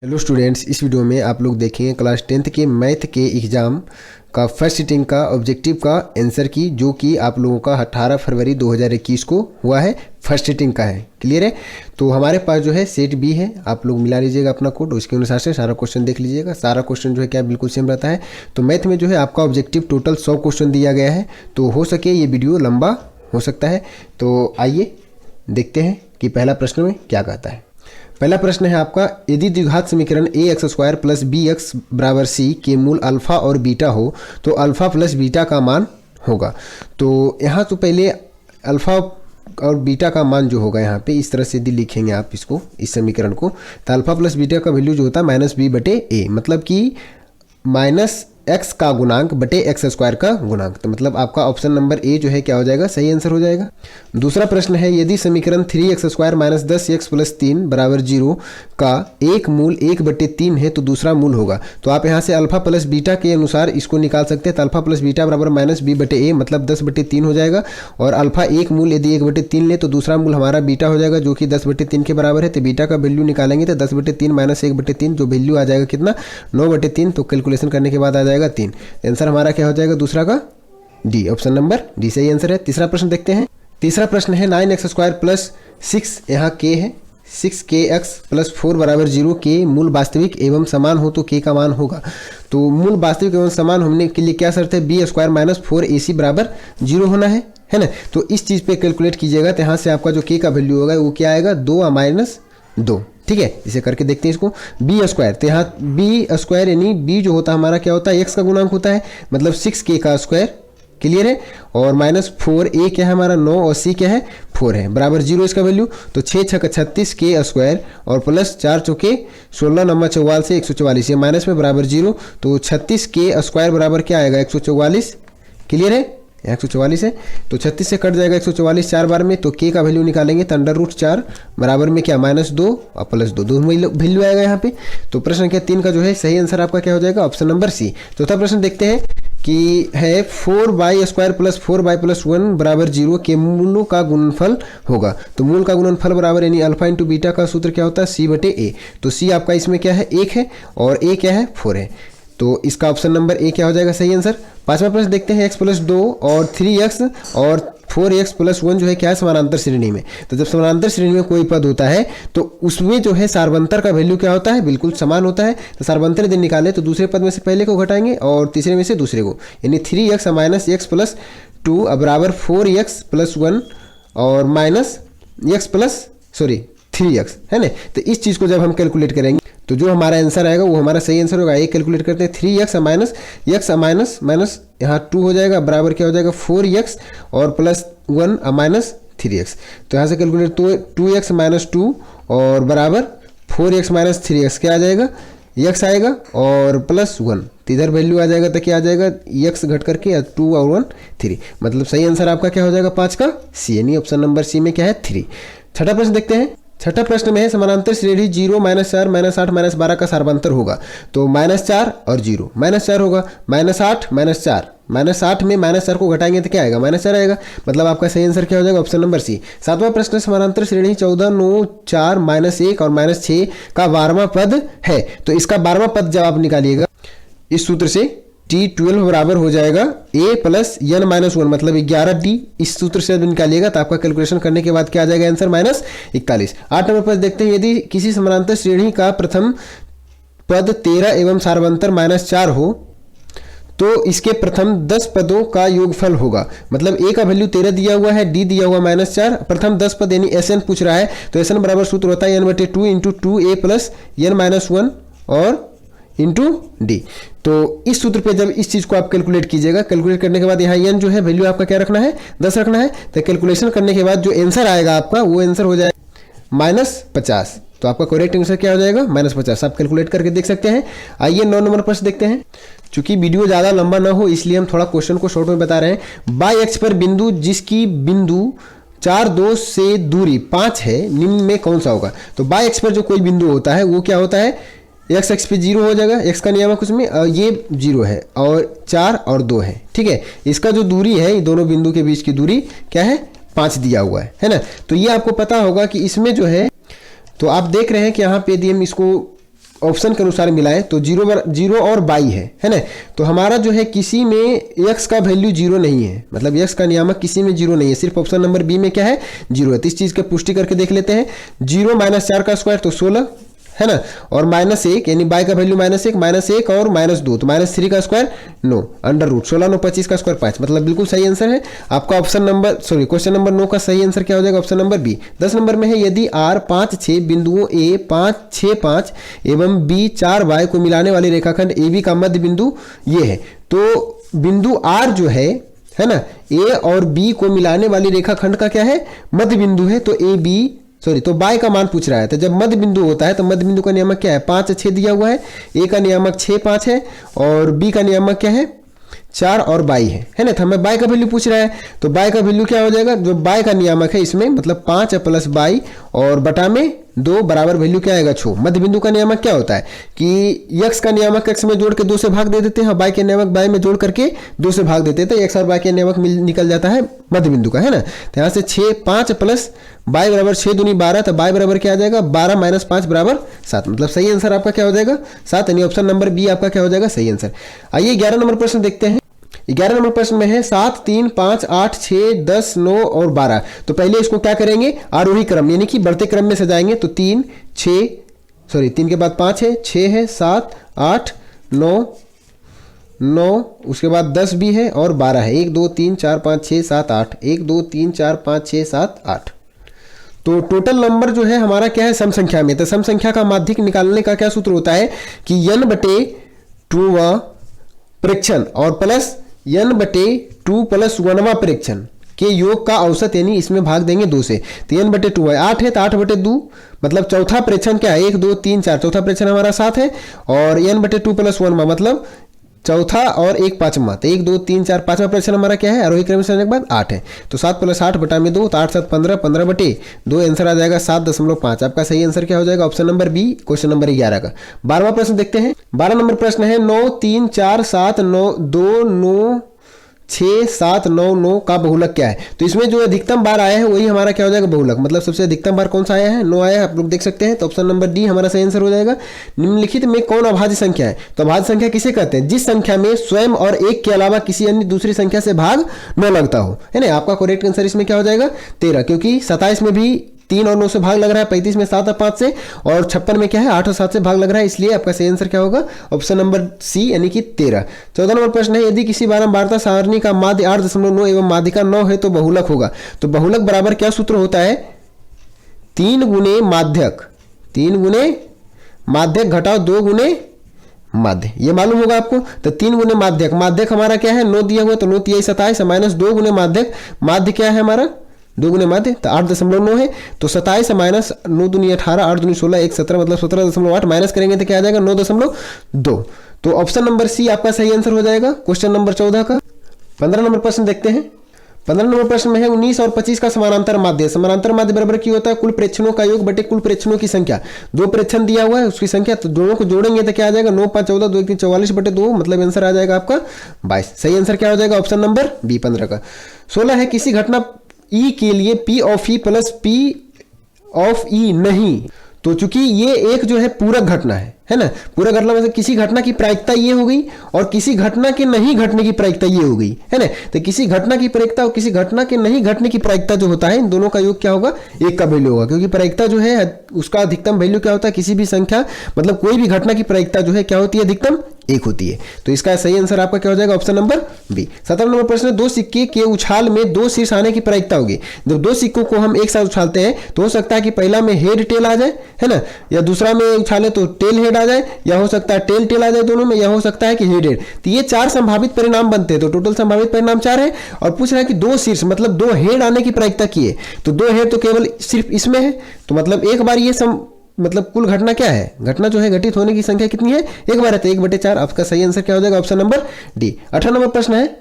Hello students, इस video में आप लोग देखेंगे क्लास 10th के मैथ के एग्ज़ाम का फर्स्ट सिटिंग का ऑब्जेक्टिव का आंसर की, जो कि आप लोगों का 18 फरवरी 2021 को हुआ है। फर्स्ट सिटिंग का है। क्लियर है? तो हमारे पास जो है सेट बी है, आप लोग मिला लीजिएगा अपना कोड, उसके अनुसार से सारा क्वेश्चन देख लीजिएगा। सारा क्वेश्चन जो है क्या बिल्कुल सेम रहता है। तो मैथ में जो है आपका ऑब्जेक्टिव टोटल 100 क्वेश्चन दिया गया है, तो हो सके ये वीडियो लंबा हो सकता है। तो आइए देखते हैं कि पहला प्रश्न में क्या कहता है। पहला प्रश्न है आपका, यदि द्विघात समीकरण A X square plus B X बराबर सी के मूल अल्फा और बीटा हो तो अल्फा प्लस बीटा का मान होगा। तो यहाँ तो पहले अल्फा और बीटा का मान जो होगा यहाँ पे इस तरह से लिखेंगे आप इसको, इस समीकरण को। तो अल्फा प्लस बीटा का वैल्यू जो होता है माइनस बी बटे ए, मतलब कि माइनस एक्स का गुणांक बटे एक्स स्क्वायर का गुणांक। तो मतलब आपका ऑप्शन नंबर ए जो है क्या हो जाएगा, सही आंसर हो जाएगा। दूसरा प्रश्न है, यदि समीकरण 3x square minus 10x plus 3 बराबर 0 का एक मूल 1/3 है तो दूसरा मूल होगा। तो आप यहाँ से अल्फा प्लस बीटा के अनुसार इसको निकाल सकते हैं। तो अल्फा प्लस बीटा बराबर माइनस बी बटे ए, मतलब 10/3 हो जाएगा। और अल्फा एक मूल यदि 1/3 ले तो दूसरा मूल हमारा बीटा हो जाएगा, जो कि 10/3 के बराबर है। तो बीटा का वैल्यू निकालेंगे तो 10/3 माइनस 1/3, जो वैल्यू आ जाएगा कितना, 9/3। तो कैलकुलेशन करने के बाद आ जाएगा 3। आंसर हमारा क्या हो जाएगा, दूसरा का डी, ऑप्शन नंबर डी सही आंसर है। तीसरा प्रश्न देखते हैं। तीसरा प्रश्न है 9x स्क्वायर प्लस 6, यहाँ k है 6kx प्लस 4 बराबर 0 के मूल वास्तविक एवं समान हो तो k का मान होगा। तो मूल वास्तविक एवं समान होने के लिए क्या शर्त है, बी स्क्वायर माइनस 4ac बराबर 0 होना है ना। तो इस चीज़ पे कैलकुलेट कीजिएगा। तो यहाँ से आपका जो k का वैल्यू होगा वो क्या आएगा, 2 माइनस 2। ठीक है, इसे करके देखते हैं इसको। बी स्क्वायर, तो यहाँ बी स्क्वायर यानी बी जो होता है हमारा क्या होता है, एक्स का गुणांक होता है, मतलब 6k का स्क्वायर। क्लियर है? और माइनस 4a क्या है हमारा 9 और c क्या है 4 है, बराबर 0 इसका वैल्यू। तो 6 × 36k स्क्वायर और प्लस 4 चौके 16 नंबर 44 से 144, ये माइनस में बराबर 0। तो 36k स्क्वायर बराबर क्या आएगा, 144। क्लियर है? 144 है तो 36 से कट जाएगा 144 4 बार में। तो k का वैल्यू निकालेंगे तो √4 बराबर में क्या, -2 और +2, दोनों वैल्यू आएगा यहाँ पे। तो प्रश्न संख्या 3 का जो है सही आंसर आपका क्या हो जाएगा, ऑप्शन नंबर सी। चौथा प्रश्न देखते हैं कि है 4y square plus 4y plus 1 बराबर 0 के मूलों का गुणनफल होगा। तो मूल का गुणनफल बराबर यानी अल्फा इंटू बीटा का सूत्र क्या होता है, c बटे a। तो c आपका इसमें क्या है, 1 है और a क्या है, 4 है। तो इसका ऑप्शन नंबर ए क्या हो जाएगा, सही आंसर। पांचवा प्रश्न देखते हैं, x प्लस 2 और 3x और 4x प्लस 1 जो है क्या है, समानांतर श्रेणी में। तो जब समानांतर श्रेणी में कोई पद होता है तो उसमें जो है सार्वंतर का वैल्यू क्या होता है, बिल्कुल समान होता है। तो सार्वंतर यदि निकाले तो दूसरे पद में से पहले को घटाएंगे और तीसरे में से दूसरे को, यानी 3x माइनस x प्लस 2 बराबर 4x प्लस 1 और माइनस x प्लस 3x है ना। तो इस चीज़ को जब हम कैलकुलेट करेंगे तो जो हमारा आंसर आएगा वो हमारा सही आंसर होगा। एक कैलकुलेट करते हैं, 3x माइनस x माइनस यहाँ 2 हो जाएगा, बराबर क्या हो जाएगा 4x और प्लस 1 माइनस 3x। तो यहाँ से कैलकुलेट तो 2x माइनस 2 और बराबर 4x माइनस 3x क्या आ जाएगा, x आएगा और प्लस 1। तो इधर वैल्यू आ जाएगा तो क्या आ जाएगा, x घट करके 2 और 1 3। मतलब सही आंसर आपका क्या हो जाएगा, 5 का सी, यानी ऑप्शन नंबर सी में क्या है, 3। छठा प्रश्न देखते हैं। छठा प्रश्न में है, समानांतर श्रेणी 0 -4 -8 -12 का सार्वंतर होगा। तो -4 और 0, -4 होगा, -8 -4, -8 में -4 को घटाएंगे तो क्या आएगा, -4 आएगा। मतलब आपका सही आंसर क्या हो जाएगा, ऑप्शन नंबर सी। सातवां प्रश्न, समानांतर श्रेणी 14 9 4 -1 और -6 का 12वां पद है। तो इसका 12वां पद जब आप निकालिएगा इस सूत्र से, T12 बराबर हो जाएगा a प्लस n माइनस 1, मतलब 11D। इस सूत्र से निकालिएगा तो आपका कैलकुलेशन करने के बाद क्या आ जाएगा आंसर, -41। 8 नंबर पर देखते हैं, यदि किसी समानांतर श्रेणी का प्रथम पद 13 एवं सार्वंतर -4 हो तो इसके प्रथम 10 पदों का योगफल होगा। मतलब a का वैल्यू 13 दिया हुआ है, d दिया हुआ -4, प्रथम 10 पद यानी Sn पूछ रहा है। तो Sn बराबर सूत्र होता है n/2 into 2a plus n minus 1 और इंटू डी। तो इस सूत्र पे जब इस चीज़ को आप कैलकुलेट कीजिएगा, कैलकुलेट करने के बाद यहाँ n जो है वैल्यू आपका क्या रखना है, 10 रखना है। तो कैलकुलेशन करने के बाद जो आंसर आएगा आपका वो आंसर हो जाएगा -50। तो आपका करेक्ट आंसर क्या हो जाएगा, -50। आप कैलकुलेट करके देख सकते हैं। आइए 9 नंबर प्रश्न देखते हैं। चूंकि वीडियो ज़्यादा लंबा ना हो इसलिए हम थोड़ा क्वेश्चन को शॉर्ट में बता रहे हैं। बाई एक्स पर बिंदु जिसकी बिंदु 4 2 से दूरी 5 है, निम्न में कौन सा होगा। तो बाई एक्स पर जो कोई बिंदु होता है वो क्या होता है, x पे 0 हो जाएगा, x का नियामक उसमें ये 0 है और 4 और 2 है। ठीक है, इसका जो दूरी है, ये दोनों बिंदु के बीच की दूरी क्या है, 5 दिया हुआ है ना। तो ये आपको पता होगा कि इसमें जो है, तो आप देख रहे हैं कि यहाँ पे यदि हम इसको ऑप्शन के अनुसार मिलाएं तो जीरो और बाई है ना। तो हमारा जो है किसी में x का वैल्यू जीरो नहीं है, मतलब x का नियामक किसी में जीरो नहीं है, सिर्फ ऑप्शन नंबर बी में क्या है, जीरो है। तो इस चीज़ की पुष्टि करके देख लेते हैं। 0 - 4 का स्क्वायर तो 16 है ना, और -1 यानी बाई का वैल्यू -1 -1 और -2 तो -3 का स्क्वायर 9 अंडर रूट 16 9 25 का स्क्वायर 5, मतलब बिल्कुल सही आंसर है आपका ऑप्शन नंबर क्वेश्चन नंबर 9 का सही आंसर क्या हो जाएगा, ऑप्शन नंबर बी। 10 नंबर में है यदि R 5 6 बिंदुओं A 5 6 5 एवं B 4 y को मिलाने वाली रेखाखंड AB का मध्य बिंदु ये है, तो बिंदु R जो है ना, A और B को मिलाने वाली रेखाखंड का क्या है, मध्य बिंदु है। तो तो बाय का मान पूछ रहा है, तो जब मध्य बिंदु होता है तो मध्य बिंदु का नियामक क्या है, 5 6 दिया हुआ है, ए का नियामक 6 5 है और बी का नियामक क्या है, 4 और बाई है ना। तो हमें बाय का वैल्यू पूछ रहा है, तो बाय का वैल्यू क्या हो जाएगा, जो बाय का नियामक है इसमें मतलब 5 + बाई और बटा में 2 बराबर वैल्यू क्या आएगा 6। मध्य बिंदु का नियामक क्या होता है कि x का नियामक x में जोड़ के 2 से भाग दे देते हैं और बाय के नियामक बाय में जोड़ करके 2 से भाग देते हैं, तो x और बाय के नियामक निकल जाता है मध्य बिंदु का, है ना। तो यहाँ से 5 + बाई बराबर 6 दूनी 12, तो बाय बराबर क्या आ जाएगा 12 - 5 बराबर 7, मतलब सही आंसर आपका क्या हो जाएगा 7, यानी ऑप्शन नंबर बी आपका क्या हो जाएगा सही आंसर। आइए 11 नंबर प्रश्न देखते हैं। 11 नंबर प्रश्न में है 7 3 5 8 6 10 9 और 12। तो पहले इसको क्या करेंगे, आरोही क्रम यानी कि बढ़ते क्रम में सजाएंगे। तो 3 के बाद 5 है, 6 है, 7 8 9 उसके बाद 10 भी है और 12 है। 1 2 3 4 5 6 7 8 1 2 3 4 5 6 7 8। तो टोटल नंबर जो है हमारा क्या है सम संख्या में, तो सम संख्या का माध्यक निकालने का क्या सूत्र होता है कि n/2वां प्रेक्षण और प्लस n/2 + 1वां प्रेक्षण के योग का औसत, यानी इसमें भाग देंगे 2 से। तो n/2 है 8 है तो 8/2 मतलब चौथा प्रेक्षण क्या है 1 2 3 4, चौथा प्रेक्षण हमारा 7 है और n/2 + 1वां मतलब चौथा और 1 पांचवा, तो 1 2 3 4 पांचवा प्रेक्षण हमारा क्या है आरोही क्रम में चलने के बाद 8 है। तो 7 + 8 बटा में 2 तो 8 7 15 15/2 आंसर आ जाएगा 7.5। आपका सही आंसर क्या हो जाएगा option number B, question number 11 का। 12वां प्रश्न देखते हैं। 12 नंबर प्रश्न है 9 3 4 7 9 2 9 6 7 9 9 का बहुलक क्या है। तो इसमें जो अधिकतम बार आया है वही हमारा क्या हो जाएगा बहुलक, मतलब सबसे अधिकतम बार कौन सा आया है 9 आया है, आप लोग देख सकते हैं। तो ऑप्शन नंबर डी हमारा सही आंसर हो जाएगा। निम्नलिखित में कौन अभाज्य संख्या है, तो अभाज्य संख्या किसे कहते हैं, जिस संख्या में स्वयं और एक के अलावा किसी अन्य दूसरी संख्या से भाग न लगता हो, है ना। आपका करेक्ट आंसर इसमें क्या हो जाएगा 13, क्योंकि 27 में भी 3 और 9 से भाग लग रहा है, 35 में 7 और 5 से, और 56 में क्या है 8 और 7 से भाग लग रहा है, इसलिए आपका सही आंसर क्या होगा ऑप्शन नंबर सी यानी कि 13। 14 नंबर प्रश्न है यदि किसी बारंबारता सारणी का माध्य 8.9 एवं माध्यिका 9 है तो बहुलक होगा। तो बहुलक बराबर क्या सूत्र होता है 3 गुणे माध्यक, 3 गुणे माध्यक घटाओ 2 गुणे माध्य, ये मालूम होगा आपको। तो 3 गुणे माध्यक, माध्यक हमारा क्या है 9 दिया हुआ, तो 9 3 27 माइनस 2 गुणे माध्यक, माध्य क्या है हमारा 2 गुणे माध्य तो 8.9 है। तो 27 माइनस 9 दूनी 18 8 दूनी 16 1 17 मतलब 17.8 माइनस करेंगे तो क्या आ जाएगा 9.2। तो ऑप्शन नंबर सी आपका सही आंसर हो जाएगा क्वेश्चन नंबर 14 का। 15 नंबर प्रश्न देखते हैं। 15 नंबर प्रश्न में है 19 और 25 का समानांतर माध्य। समानांतर माध्य बराबर क्या होता है कुल प्रेक्षणों का योग बटे कुल प्रेक्षणों की संख्या। 2 प्रेक्षण दिया हुआ है उसकी संख्या, तो दोनों को जोड़ेंगे तो क्या आ जाएगा 9 5 14 2 1 3 44/2 मतलब आंसर आ जाएगा आपका 22। सही आंसर क्या हो जाएगा ऑप्शन नंबर बी 15 का। 16 है किसी घटना E के लिए P of E plus P of E नहीं। तो चूंकि ये एक जो है पूरक घटना है ना, पूरक घटना में से किसी घटना की प्रायिकता ये हो गई और किसी घटना के नहीं घटने की प्रायिकता ये हो गई, है ना। तो किसी घटना की प्रायिकता और किसी घटना के नहीं घटने की प्रायिकता जो होता है इन दोनों का योग क्या होगा 1 का वैल्यू होगा, क्योंकि प्रायिकता जो है उसका अधिकतम वैल्यू क्या होता है किसी भी संख्या मतलब कोई भी घटना की प्रायिकता जो है क्या होती है अधिकतम 1 होती है। तो इसका सही आंसर आपका क्या हो जाएगा ऑप्शन नंबर बी। 17 नंबर प्रश्न 2 सिक्के के उछाल में 2 शीर्ष आने की प्रायिकता होगी। जब 2 सिक्कों को हम एक साथ उछालते हैं तो हो सकता है कि पहला में हेड टेल आ जाए, है ना, या दूसरा में उछाले तो टेल हेड आ जाए, या हो सकता है टेल टेल आ जाए दोनों में, या हो सकता है कि हेड हेड। तो ये 4 संभावित परिणाम बनते हैं। तो टोटल संभावित परिणाम 4 है और पूछ रहा है कि 2 शीर्ष मतलब 2 हेड आने की प्रायिकता की है। तो 2 हेड तो केवल सिर्फ इसमें है, तो मतलब एक बार ये मतलब कुल घटना क्या है, घटना जो है घटित होने की संख्या कितनी है 1 बार है, तो 1/4। आपका सही आंसर क्या हो जाएगा ऑप्शन नंबर डी। 18 नंबर प्रश्न है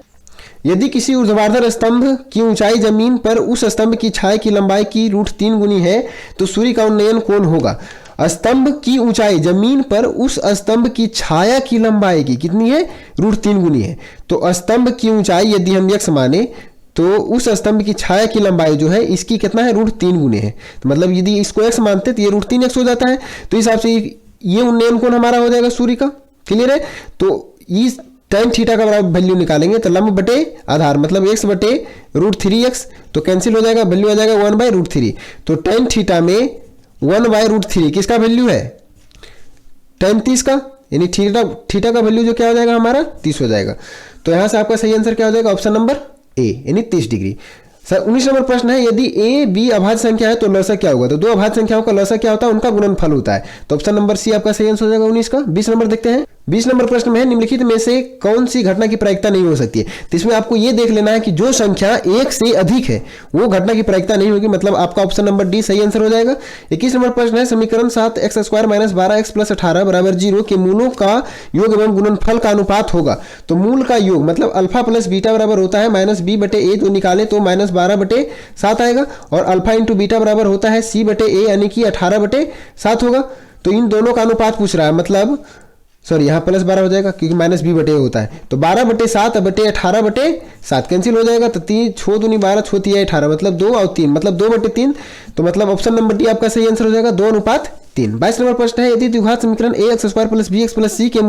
यदि किसी ऊर्ध्वाधर स्तंभ की ऊंचाई जमीन पर उस स्तंभ की छाया की लंबाई की √3 गुनी है तो सूर्य का उन्नयन कोण होगा। स्तंभ की ऊंचाई जमीन पर उस स्तंभ की छाया की लंबाई की कितनी है √3 गुनी है। तो स्तंभ की ऊंचाई यदि हम x माने तो उस स्तंभ की छाया की लंबाई जो है इसकी कितना है √3 गुने है। तो मतलब यदि इसको x मानते तो ये √3x हो जाता है। तो इस हिसाब से ये उन्नयन कोण हमारा हो जाएगा सूर्य का। क्लियर है। तो इस tan थीटा का वैल्यू निकालेंगे तो लंब बटे आधार मतलब x बटे √3x, तो कैंसिल हो जाएगा, वैल्यू आ जाएगा 1/√3। तो tan थीटा में 1/√3 किसका वैल्यू है, tan 30 का, यानी थीटा का वैल्यू जो क्या हो जाएगा हमारा 30 हो जाएगा। तो यहां से आपका सही आंसर क्या हो जाएगा, ऑप्शन नंबर ए यानी 30 डिग्री। सर 19 नंबर प्रश्न है, यदि ए बी अभाज्य संख्या है तो लसाअ क्या होगा। तो दो अभाज्य संख्याओं का लसाअ क्या होता है, उनका गुणनफल होता है। तो ऑप्शन नंबर सी आपका सही आंसर हो जाएगा 19 का। 20 नंबर देखते हैं। 20 नंबर प्रश्न में है, निम्नलिखित में से कौन सी घटना की प्रायिकता नहीं हो सकती है। तो इसमें आपको यह देख लेना है कि जो संख्या एक से अधिक है वो घटना की प्रायिकता नहीं होगी, मतलब आपका ऑप्शन नंबर डी सही आंसर हो जाएगा। 21 नंबर प्रश्न है, समीकरण 7x² - 12x + 18 = 0 के मूलों का योग एवं गुणनफल का अनुपात होगा। तो मूल का योग मतलब अल्फा प्लस बीटा बराबर होता है -b/a, जो निकाले तो -12/7 आएगा, और अल्फा इंटू बीटा बराबर होता है c/a यानी कि 18/7 होगा। तो इन दोनों का अनुपात पूछ रहा है, मतलब सॉरी यहाँ +12 हो जाएगा क्योंकि -b/a होता है। तो 12/7/18/7 कैंसिल हो जाएगा। तो 3 6 दूनी 12 6 3 18 मतलब 2 और 3 मतलब 2/3। तो मतलब ऑप्शन नंबर डी आपका सही आंसर हो जाएगा 2:3। 22 नंबर प्रश्न है, यदि द्विघात समीकरण ax² + bx + c के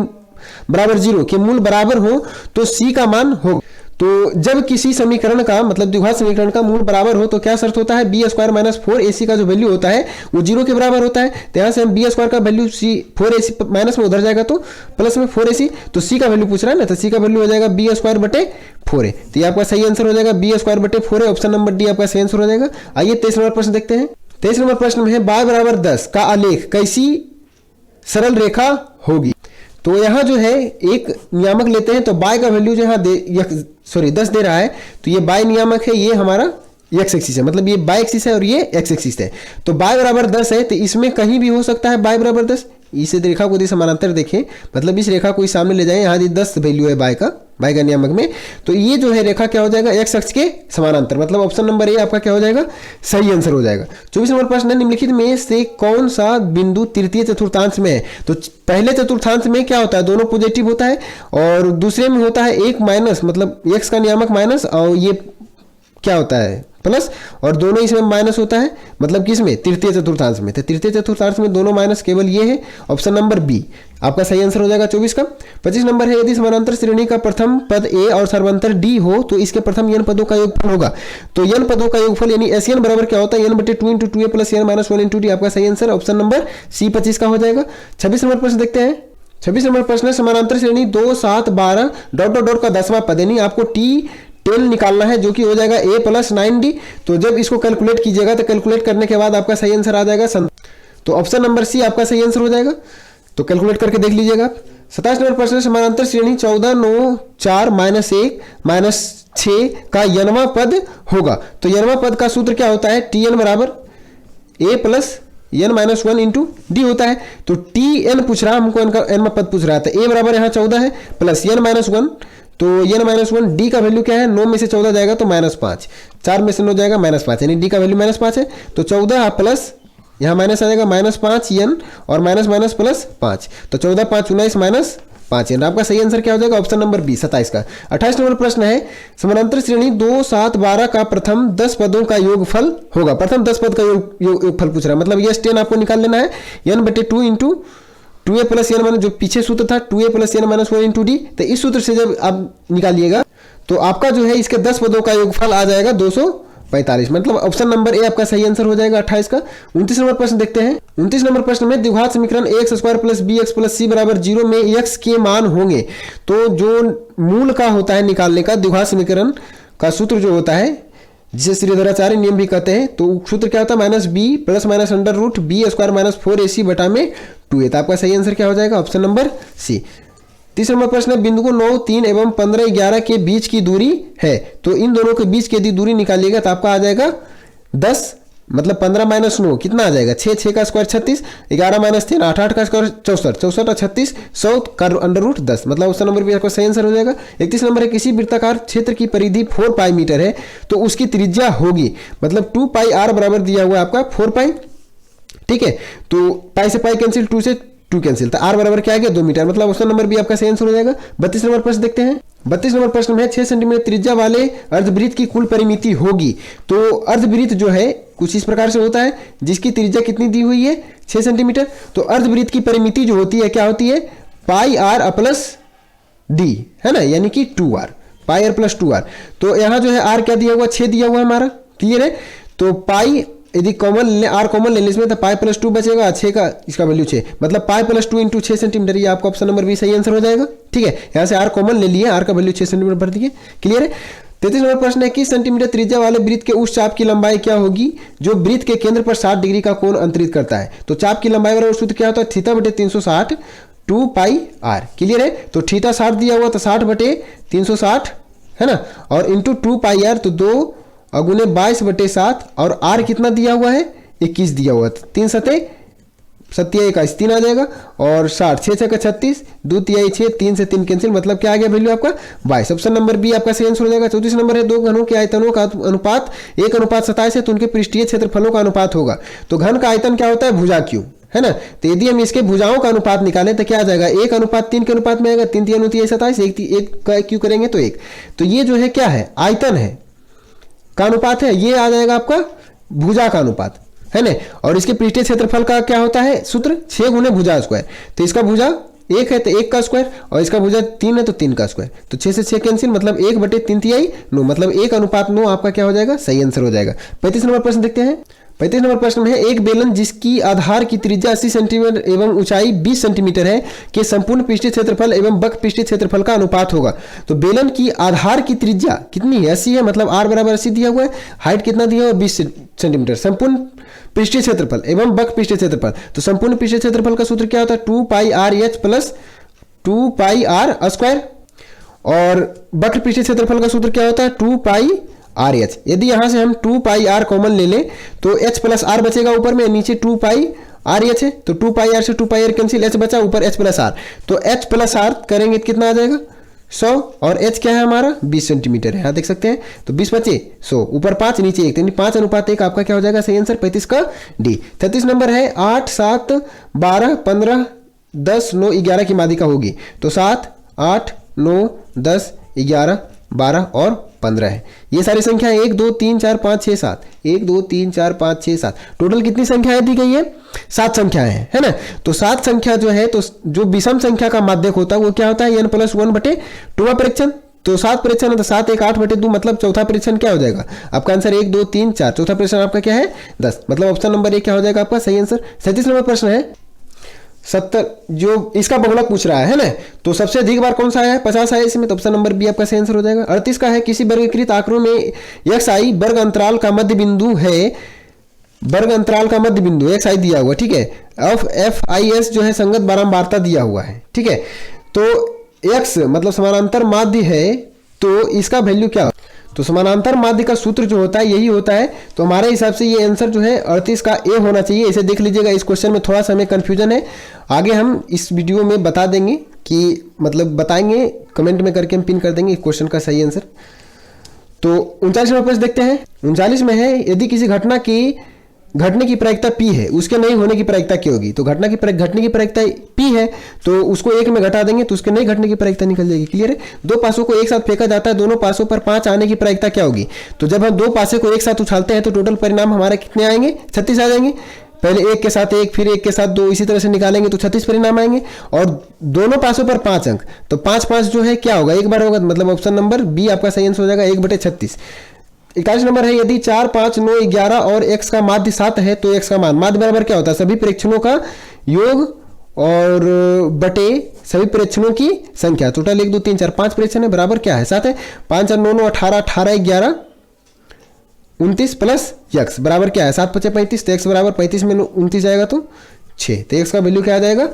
बराबर 0 के मूल बराबर हो तो c का मान हो। तो जब किसी समीकरण का मतलब द्विघात समीकरण का मूल बराबर हो तो क्या शर्त होता है, b² - 4ac का जो वैल्यू होता है वो 0 के बराबर होता है। तो यहाँ से हम b² का वैल्यू c 4ac माइनस में उधर जाएगा तो प्लस में 4ac, तो c का वैल्यू पूछ रहा है ना, तो c का वैल्यू हो जाएगा b²/4a। तो ये आपका सही आंसर हो जाएगा b²/4a, ऑप्शन नंबर डी आपका सही आंसर हो जाएगा। आइए 23 नंबर प्रश्न देखते हैं। 23 नंबर प्रश्न में है, y = 10 का आलेख कैसी सरल रेखा होगी। तो यहाँ जो है एक नियामक लेते हैं, तो y का वैल्यू जो यहाँ 10 दे रहा है, तो ये y नियामक है, ये हमारा x एक्सिस है, मतलब ये y एक्सिस है और ये x एक्सिस है। तो y = 10 है, तो इसमें कहीं भी हो सकता है y = 10। इस रेखा को यदि समानांतर देखें, मतलब इस रेखा को इस सामने ले जाएं, यहाँ 10 वैल्यू है y का नियामक में, तो ये जो है रेखा क्या हो जाएगा, x अक्ष के समानांतर, मतलब ऑप्शन नंबर ए आपका क्या हो जाएगा, सही आंसर हो जाएगा। 24 नंबर प्रश्न है, निम्नलिखित में से कौन सा बिंदु तृतीय चतुर्थांश में है। तो पहले चतुर्थांश में क्या होता है, दोनों पॉजिटिव होता है, और दूसरे में होता है एक माइनस, मतलब x का नियामक माइनस, और ये क्या होता है प्लस, और दोनों इसमें माइनस होता है, मतलब किसमें, तृतीय चतुर्थांश में। तो तृतीय चतुर्थांश में दोनों माइनस केवल ये है, ऑप्शन नंबर बी आपका सही आंसर हो जाएगा 24 का। 25 नंबर है, यदि समानांतर श्रेणी का प्रथम पद ए और सर्वांतर डी हो तो इसके प्रथम n पदों का योगफल होगा। तो n पदों का योगफल यानी SN बराबर क्या होता है, n/2 × 2a + n - 1 × d आपका सही आंसर ऑप्शन नंबर सी 25 का हो जाएगा। 26 नंबर प्रश्न देखते हैं। 26 नंबर प्रश्न है, समानांतर श्रेणी 2 7 12 ... का 10वां पद, यानी आपको T10 निकालना है, जो कि हो जाएगा a + 9d। तो जब इसको कैलकुलेट कीजिएगा तो कैलकुलेट करने के बाद आपका सही आंसर आ जाएगा तो ऑप्शन नंबर सी आपका सही आंसर हो जाएगा। तो कैलकुलेट करके देख लीजिएगा आप। 27 नंबर प्रश्न, समानांतर श्रेणी 14 9 4 -1 -6 का n वां पद होगा। तो n वां पद का सूत्र क्या होता है, Tn बराबर a + n - 1 × d होता है। तो Tn पूछ रहा है हमको, n वां पद पूछ रहा है, तो a बराबर यहाँ 14 है प्लस n - 1, तो n - 1 d का वैल्यू क्या है, 9 में से 14 जाएगा तो -5, 4 में से 9 जाएगा -5, यानी d का वैल्यू -5 है। तो 14 प्लस यहाँ माइनस आ जाएगा -5n और माइनस प्लस 5, तो 14 5 19 -5n। आपका सही आंसर क्या हो जाएगा, ऑप्शन नंबर बी 27 का। 28 नंबर प्रश्न है, समानांतर श्रेणी 2 7 12 का प्रथम 10 पदों का योगफल होगा। प्रथम 10 पद का योगफल पूछ रहा है, मतलब यस 10 आपको निकाल लेना है, n/2 × 2a + n - जो पीछे सूत्र था 2a + n - 1 × d। तो इस सूत्र से जब आप निकालिएगा तो आपका जो है इसके 10 पदों का योगफल आ जाएगा 245, मतलब ऑप्शन नंबर ए आपका सही आंसर हो जाएगा 28 का। 29 नंबर प्रश्न देखते हैं। 29 नंबर प्रश्न में, द्विघात समीकरण ax² + bx + c = 0 में x के मान होंगे। तो जो मूल का होता है निकालने का, द्विघात समीकरण का सूत्र जो होता है, जिसे श्रीधराचार्य नियम भी कहते हैं, तो सूत्र क्या होता है, -b + -√b² - 4ac/2a। तो आपका सही आंसर क्या हो जाएगा, ऑप्शन नंबर सी। 30 नंबर प्रश्न है, बिंदु को 9 3 एवं 15 11 के बीच की दूरी है। तो इन दोनों के बीच की यदि दूरी निकालिएगा तो आपका आ जाएगा 10, मतलब 15 - 9 कितना आ जाएगा, 6 6 का स्क्वायर 36, 11 - 3 8 8 का स्क्वायर 64, 64 और 36 100 का √10, मतलब ऑप्शन नंबर बी आपका सही आंसर हो जाएगा। 31 नंबर है, किसी वृत्ताकार क्षेत्र की परिधि 4 पाई मीटर है तो उसकी त्रिज्या होगी, मतलब 2πr बराबर दिया हुआ है आपका 4π, ठीक है। तो पाई से पाई कैंसिल, 2 से 2 कैंसिल, तो आर बराबर क्या आ गया 2 मीटर, मतलब ऑप्शन नंबर बी आपका सही आंसर हो जाएगा। 32 नंबर प्रश्न देखते हैं। 32 नंबर प्रश्न में 6 सेंटीमीटर त्रिज्या वाले अर्धवृत्त की कुल परिमिति होगी। तो अर्धवृत्त जो है कुछ इस प्रकार से होता है, जिसकी त्रिज्या कितनी दी हुई है 6 सेंटीमीटर। तो अर्धवृत्त की परिमिति जो होती है क्या होती है, पाई आर प्लस डी, है ना, यानी कि 2r, pi are plus 2r। तो यहाँ जो है आर क्या दिया हुआ, 6 दिया हुआ है हमारा, क्लियर है। तो पाई यदि कॉमन ले, आर कॉमन ले इसमें, तो पाई प्लस 2 बचेगा, 6 का इसका वैल्यू 6, मतलब पाई प्लस 2 इंटू 6 सेंटीमीटर, ये आपका ऑप्शन नंबर बी सही आंसर हो जाएगा। ठीक है, यहाँ से आर कॉमन ले लिए, आर का वैल्यू 6 सेंटीमीटर भर दिए, क्लियर है। 33 नंबर प्रश्न है, 21 सेंटीमीटर त्रिज्या वाले वृत्त के उस चाप की लंबाई क्या होगी जो वृत्त के केंद्र पर 60 डिग्री का कोण अंतरित करता है। तो चाप की लंबाई बराबर सूत्र क्या होता है, थीटा बटे 360 2 पाई आर, क्लियर है। तो थीटा 60 दिया हुआ, तो 60 बटे 360 है ना, और इंटू 2 पाई आर, तो 2 अगुने 22 बटे 7, और आर कितना दिया हुआ है 21 दिया हुआ, 3 सते 7 का 3 आ जाएगा, और 60 6 6 का 36, 2 तिहाई 6, 3 से 3 कैंसिल, मतलब क्या आ गया वैल्यू आपका 22। ऑप्शन नंबर बी आपका सही आंसर हो जाएगा। 34 नंबर है, दो घनों के आयतनों का अनुपात 1:27 है, तो उनके पृष्ठीय क्षेत्रफलों का अनुपात होगा। तो घन का आयतन क्या होता है, भुजा क्यू, है ना। तो यदि हम इसके भुजाओं का अनुपात निकालें तो क्या आ जाएगा, 1:3 के अनुपात में आएगा, 3 3 27, 1 का क्यू करेंगे तो 1। तो ये जो है क्या है, आयतन है का अनुपात है, ये आ जाएगा आपका भुजा का अनुपात, है ना। और इसके पृष्ठीय क्षेत्रफल का क्या होता है सूत्र, 6 गुने भुजा स्क्वायर। तो इसका भुजा 1 है तो 1 का स्क्वायर, और इसका भुजा 3 है तो 3 का स्क्वायर। तो 6 से 6 कैंसिल, मतलब 1/3 तिहाई 9, मतलब 1:9 आपका क्या हो जाएगा, सही आंसर हो जाएगा। 35 नंबर प्रश्न देखते हैं। 35 नंबर प्रश्न में है, एक बेलन जिसकी आधार की त्रिज्या 80 सेंटीमीटर एवं ऊंचाई 20 सेंटीमीटर है के संपूर्ण पृष्ठीय क्षेत्रफल एवं बक पृष्ठीय क्षेत्रफल का अनुपात होगा। तो बेलन की आधार की त्रिज्या कितनी है, 80 है, मतलब आर बराबर 80 दिया हुआ है, हाइट कितना दिया हुआ है 20 सेंटीमीटर, संपूर्ण पृष्ठीय क्षेत्रफल एवं बक पृष्ठीय क्षेत्रफल। तो संपूर्ण पृष्ठीय क्षेत्रफल का सूत्र क्या होता है, 2 pi r h plus 2 pi r square, और वक्र पृष्ठीय क्षेत्रफल का सूत्र क्या होता है, 2 पाई आर एच। यदि यहां से हम 2 पाई आर कॉमन ले लें तो एच प्लस आर बचेगा ऊपर में, नीचे 2 पाई आर एच है, तो 2 पाई आर से 2 पाई आर कैंसिल, एच बचा, ऊपर एच प्लस आर। तो एच प्लस आर करेंगे तो कितना आ जाएगा 100, और एच क्या है हमारा 20 सेंटीमीटर है, यहाँ देख सकते हैं। तो 20 बचे 100, ऊपर 5 नीचे 1, यानी 5:1 आपका क्या हो जाएगा, सही आंसर 35 का डी। 36 नंबर है, 8 7 12 15 10 9 11 की माध्यिका होगी। तो 7 8 9 10 11 12 और 15 है। ये सारी संख्या 1 2 3 4 5 6 7, 1 2 3 4 5 6 7, टोटल कितनी संख्याएं दी गई है, 7 संख्याएं हैं, है ना। तो 7 संख्या जो है, तो जो विषम संख्या का माध्यक होता है वो क्या होता है, n+1/2 परीक्षण। तो 7 परीक्षण है तो 7 1 8/2, मतलब चौथा परीक्षण क्या हो जाएगा आपका आंसर 1 2 3 4, चौथा परीक्षण आपका क्या है 10, मतलब ऑप्शन नंबर 1 क्या हो जाएगा आपका सही आंसर। 37 नंबर प्रश्न है, 70 जो इसका बहुलक पूछ रहा है ना, तो सबसे अधिक बार कौन सा आया है, 50 आया इसमें, तो ऑप्शन नंबर बी आपका सही आंसर हो जाएगा। 38 का है, किसी वर्गीकृत आंकड़ों में एक्स आई वर्ग अंतराल का मध्य बिंदु है, वर्ग अंतराल का मध्य बिंदु एक्स आई दिया हुआ, ठीक है, एफ आई एस जो है संगत बारंबारता दिया हुआ है, ठीक है। तो एक्स मतलब समानांतर माध्य है, तो इसका वैल्यू क्या, तो समानांतर माध्य का सूत्र जो होता है यही होता है। तो हमारे हिसाब से ये आंसर जो है 38 का ए होना चाहिए, इसे देख लीजिएगा। इस क्वेश्चन में थोड़ा सा हमें कंफ्यूजन है, आगे हम इस वीडियो में बता देंगे कि मतलब बताएंगे, कमेंट में करके हम पिन कर देंगे इस क्वेश्चन का सही आंसर। तो 39 नंबर प्रश्न देखते हैं। 39 में है, यदि किसी घटना की घटने की प्रायिकता P है, उसके नहीं होने की प्रायिकता क्या होगी। तो घटने की प्रायिकता P है, तो उसको 1 में घटा देंगे तो उसके नहीं घटने की प्रायिकता निकल जाएगी, क्लियर है। 2 पासों को एक साथ फेंका जाता है, दोनों पासों पर 5 आने की प्रायिकता क्या होगी। तो जब हम 2 पासे को एक साथ उछालते हैं तो टोटल परिणाम हमारे कितने आएंगे, 36 आ जाएंगे। पहले 1 के साथ 1, फिर 1 के साथ 2, इसी तरह से निकालेंगे तो 36 परिणाम आएंगे, और दोनों पासों पर 5 अंक, तो 5 5 जो है क्या होगा, एक बार होगा, मतलब ऑप्शन नंबर बी आपका सही आंसर हो जाएगा 1/36। 41 नंबर है, यदि 4 5 9 11 और x का माध्य 7 है तो x का मान, माध्य बराबर क्या होता है, सभी प्रेक्षणों का योग और बटे सभी प्रेक्षणों की संख्या। टोटल 1 2 3 4 5 प्रेक्षण है, बराबर क्या है 7 है, 5 4 9 9 18 18 11 29 प्लस x बराबर क्या है 7 5 35, तो x बराबर 35 में 29 आएगा तो 6, तो x का वैल्यू क्या आ जाएगा,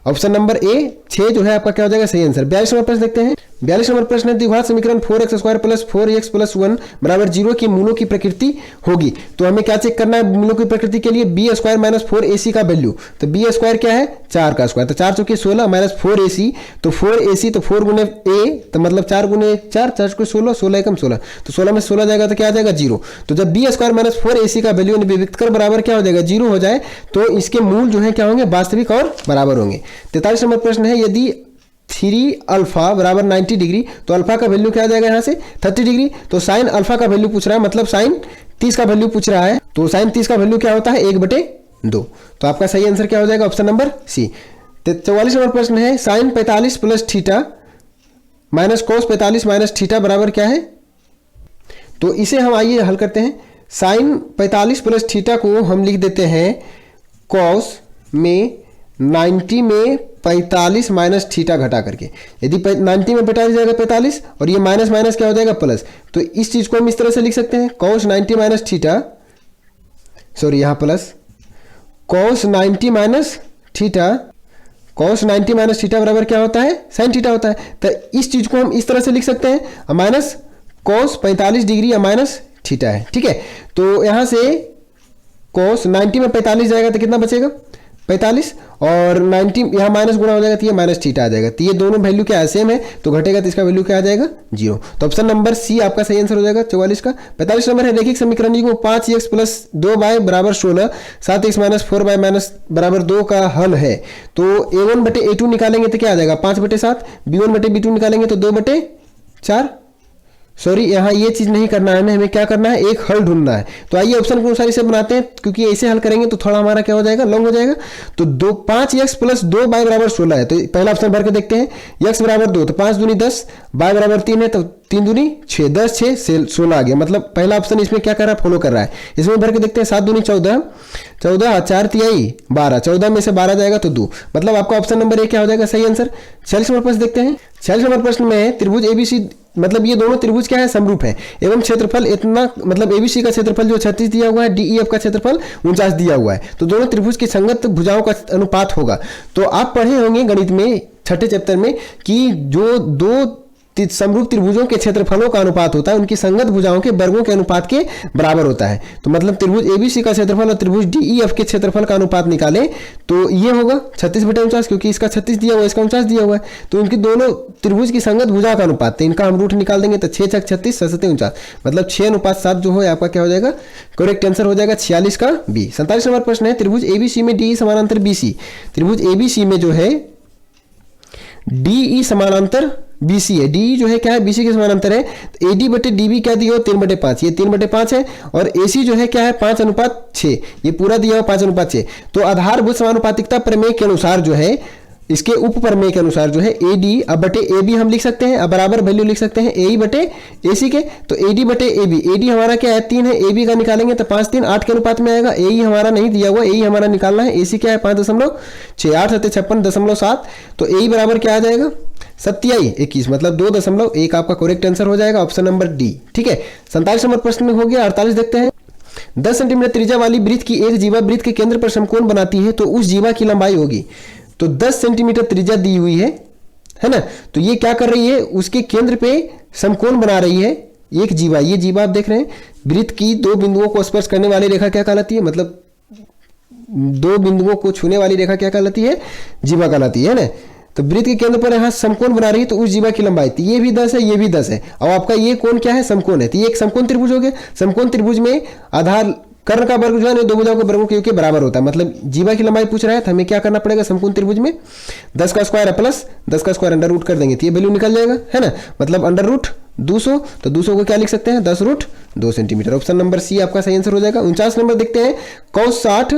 ऑप्शन नंबर ए 6 जो है आपका क्या हो जाएगा सही आंसर। 42 नंबर प्रश्न देखते हैं। 42 नंबर प्रश्न है, द्विघात समीकरण 4x² प्लस 4x प्लस 1 बराबर 0 के मूलों की प्रकृति होगी। तो हमें क्या चेक करना है मूलों की प्रकृति के लिए, b² माइनस 4ac का वैल्यू। तो b² क्या है, 4 का स्क्वायर, तो 4 चौके 16 माइनस 4ac, तो 4ac तो 4 गुने a, तो मतलब 4 गुने 4, 4 चौके 16, 16 एकम 16, तो 16 में 16 जाएगा तो क्या आ जाएगा 0। तो जब b² माइनस 4ac का वैल्यू विविक्त कर बराबर क्या हो जाएगा 0 हो जाए, तो इसके मूल जो है क्या होंगे, वास्तविक और बराबर होंगे। 43 नंबर प्रश्न है, यदि 3 अल्फा बराबर 90 डिग्री, तो अल्फा का वैल्यू क्या आ जाएगा यहाँ से 30 डिग्री। तो साइन अल्फा का वैल्यू पूछ रहा है, मतलब साइन 30 का वैल्यू पूछ रहा है, तो साइन 30 का वैल्यू क्या होता है 1/2। तो आपका सही आंसर क्या हो जाएगा, ऑप्शन नंबर सी। 44 नंबर प्रश्न है, sine 45 plus theta minus cos 45 minus theta बराबर क्या है। तो इसे हम आइए हल करते हैं। साइन 45 प्लस थीटा को हम लिख देते हैं कॉस में 90 में 45 माइनस थीटा घटा करके। यदि 90 में 45 जाएगा 45 और ये माइनस माइनस क्या हो जाएगा प्लस, तो इस चीज को हम इस तरह से लिख सकते हैं कॉस 90 माइनस थीटा, सॉरी यहाँ plus cos 90 minus theta, cos 90 minus theta बराबर क्या होता है साइन थीटा होता है। तो इस चीज को हम इस तरह से लिख सकते हैं माइनस कॉस 45 डिग्री या माइनस थीटा है, ठीक है। तो यहां से कॉस 90 में 45 जाएगा तो कितना बचेगा 45, और 90 यहाँ माइनस गुणा हो जाएगा तो ये माइनस थीटा आ जाएगा। तो ये दोनों वैल्यू क्या है सेम है, तो घटेगा तो इसका वैल्यू क्या आ जाएगा 0। तो ऑप्शन नंबर सी आपका सही आंसर हो जाएगा 44 का। 45 नंबर है, रैखिक समीकरण को 5x प्लस 2y बराबर 16 7x माइनस 4y माइनस बराबर 2 का हल है। तो a1/a2 निकालेंगे तो क्या आ जाएगा 5/7, b1/b2 निकालेंगे तो 2/4। सॉरी यहाँ ये चीज नहीं करना है हमें क्या करना है, एक हल ढूंढना है। तो आइए ऑप्शन के अनुसार इसे बनाते हैं, क्योंकि ऐसे हल करेंगे तो थोड़ा हमारा क्या हो जाएगा लॉन्ग हो जाएगा। तो 5x प्लस 2y बराबर 16 है, तो पहला ऑप्शन भर के देखते हैं। x बराबर 2 तो 5 दूनी 10, y बराबर 3 है तो 3 दूनी 6, 10 6 16 आ गया। मतलब पहला ऑप्शन इसमें क्या कर रहा है फॉलो कर रहा है। इसमें भर के देखते हैं 7 दूनी 14, 14 4 तिहाई 12, 14 में से 12 जाएगा तो 2, मतलब आपका ऑप्शन नंबर ए क्या हो जाएगा सही आंसर। 46 नंबर प्रश्न देखते हैं। 46 नंबर प्रश्न में त्रिभुज एबीसी, मतलब ये दोनों त्रिभुज क्या है समरूप है एवं क्षेत्रफल इतना, मतलब एबीसी का क्षेत्रफल जो 36 दिया हुआ है, डीईएफ का क्षेत्रफल 49 दिया हुआ है, तो दोनों त्रिभुज की संगत भुजाओं का अनुपात होगा। तो आप पढ़े होंगे गणित में छठे चैप्टर में कि जो दो समरूप त्रिभुजों के क्षेत्रफलों का अनुपात होता है उनकी संगत भुजाओं के वर्गों के अनुपात के बराबर होता है। तो मतलब त्रिभुज एबीसी का क्षेत्रफल और त्रिभुज डीईएफ के क्षेत्रफल का अनुपात निकालें तो ये होगा 36/49, क्योंकि इसका 36 दिया हुआ है इसका 49 दिया हुआ है, तो उनकी दोनों त्रिभुज की संगत भुजा का अनुपात, तो इनका हम रूट निकाल देंगे तो 6 6 36 7 7 49, मतलब 6:7 जो है आपका क्या हो जाएगा करेक्ट आंसर हो जाएगा 46 का बी। 47 नंबर प्रश्न है, त्रिभुज एबीसी में डीई समानांतर बीसी, त्रिभुज एबीसी में जो है डीई समानांतर बीसी है, डी जो है क्या है बीसी के समानांतर है। AD/DB क्या दिया हो 3/5, ये 3/5 है, और AC जो है क्या है 5:6, ये पूरा दिया हो 5:6। तो आधारभूत समानुपातिकता प्रमेय के अनुसार जो है, इसके उप प्रमेय के अनुसार जो है AD/AB हम लिख सकते हैं, अब बराबर वैल्यू लिख सकते हैं AE/AC के। तो AD/AB, AD हमारा क्या है 3 है, AB का निकालेंगे तो 5 3 8 के अनुपात में आएगा। AE हमारा नहीं दिया हुआ, AE हमारा निकालना है। AC क्या है 5.6, 8 7 56.7, तो AE बराबर क्या आ जाएगा 27 मतलब 2.1 आपका करेक्ट आंसर हो जाएगा ऑप्शन नंबर डी, ठीक है। 47 नंबर प्रश्न हो गया। 48 देखते हैं। 10 सेंटीमीटर त्रिज्या वाली वृत्त की एक जीवा वृत्त के केंद्र पर समकोण बनाती है, तो उस जीवा की लंबाई होगी। तो 10 सेंटीमीटर त्रिज्या दी हुई है ना, तो ये क्या कर रही है उसके केंद्र पे समकोण बना रही है एक जीवा। ये जीवा आप देख रहे हैं, वृत्त की 2 बिंदुओं को स्पर्श करने वाली रेखा क्या कहलाती है, मतलब 2 बिंदुओं को छूने वाली रेखा क्या कहलाती है जीवा कहलाती है ना। तो वृत्त के केंद्र पर यहाँ समकोण बना रही है, तो उस जीवा की लंबाई, तो ये भी 10 है ये भी 10 है, और आपका ये कोण क्या है समकोण है, तो ये एक समकोण त्रिभुज हो गया। समकोण त्रिभुज में आधार कर्ण का वर्ग जो है ना दो भुजाओं के वर्गों के बराबर होता है, मतलब जीवा की लंबाई पूछ रहा है तो हमें क्या करना पड़ेगा समकोण त्रिभुज में 10 का स्क्वायर प्लस 10 का स्क्वायर अंडर रूट कर देंगे तो ये वैल्यू निकल जाएगा है ना, मतलब अंडर रूट 200, तो 200 को क्या लिख सकते हैं 10√2 सेंटीमीटर। ऑप्शन नंबर सी आपका सही आंसर हो जाएगा। 49 नंबर देखते हैं। cos 60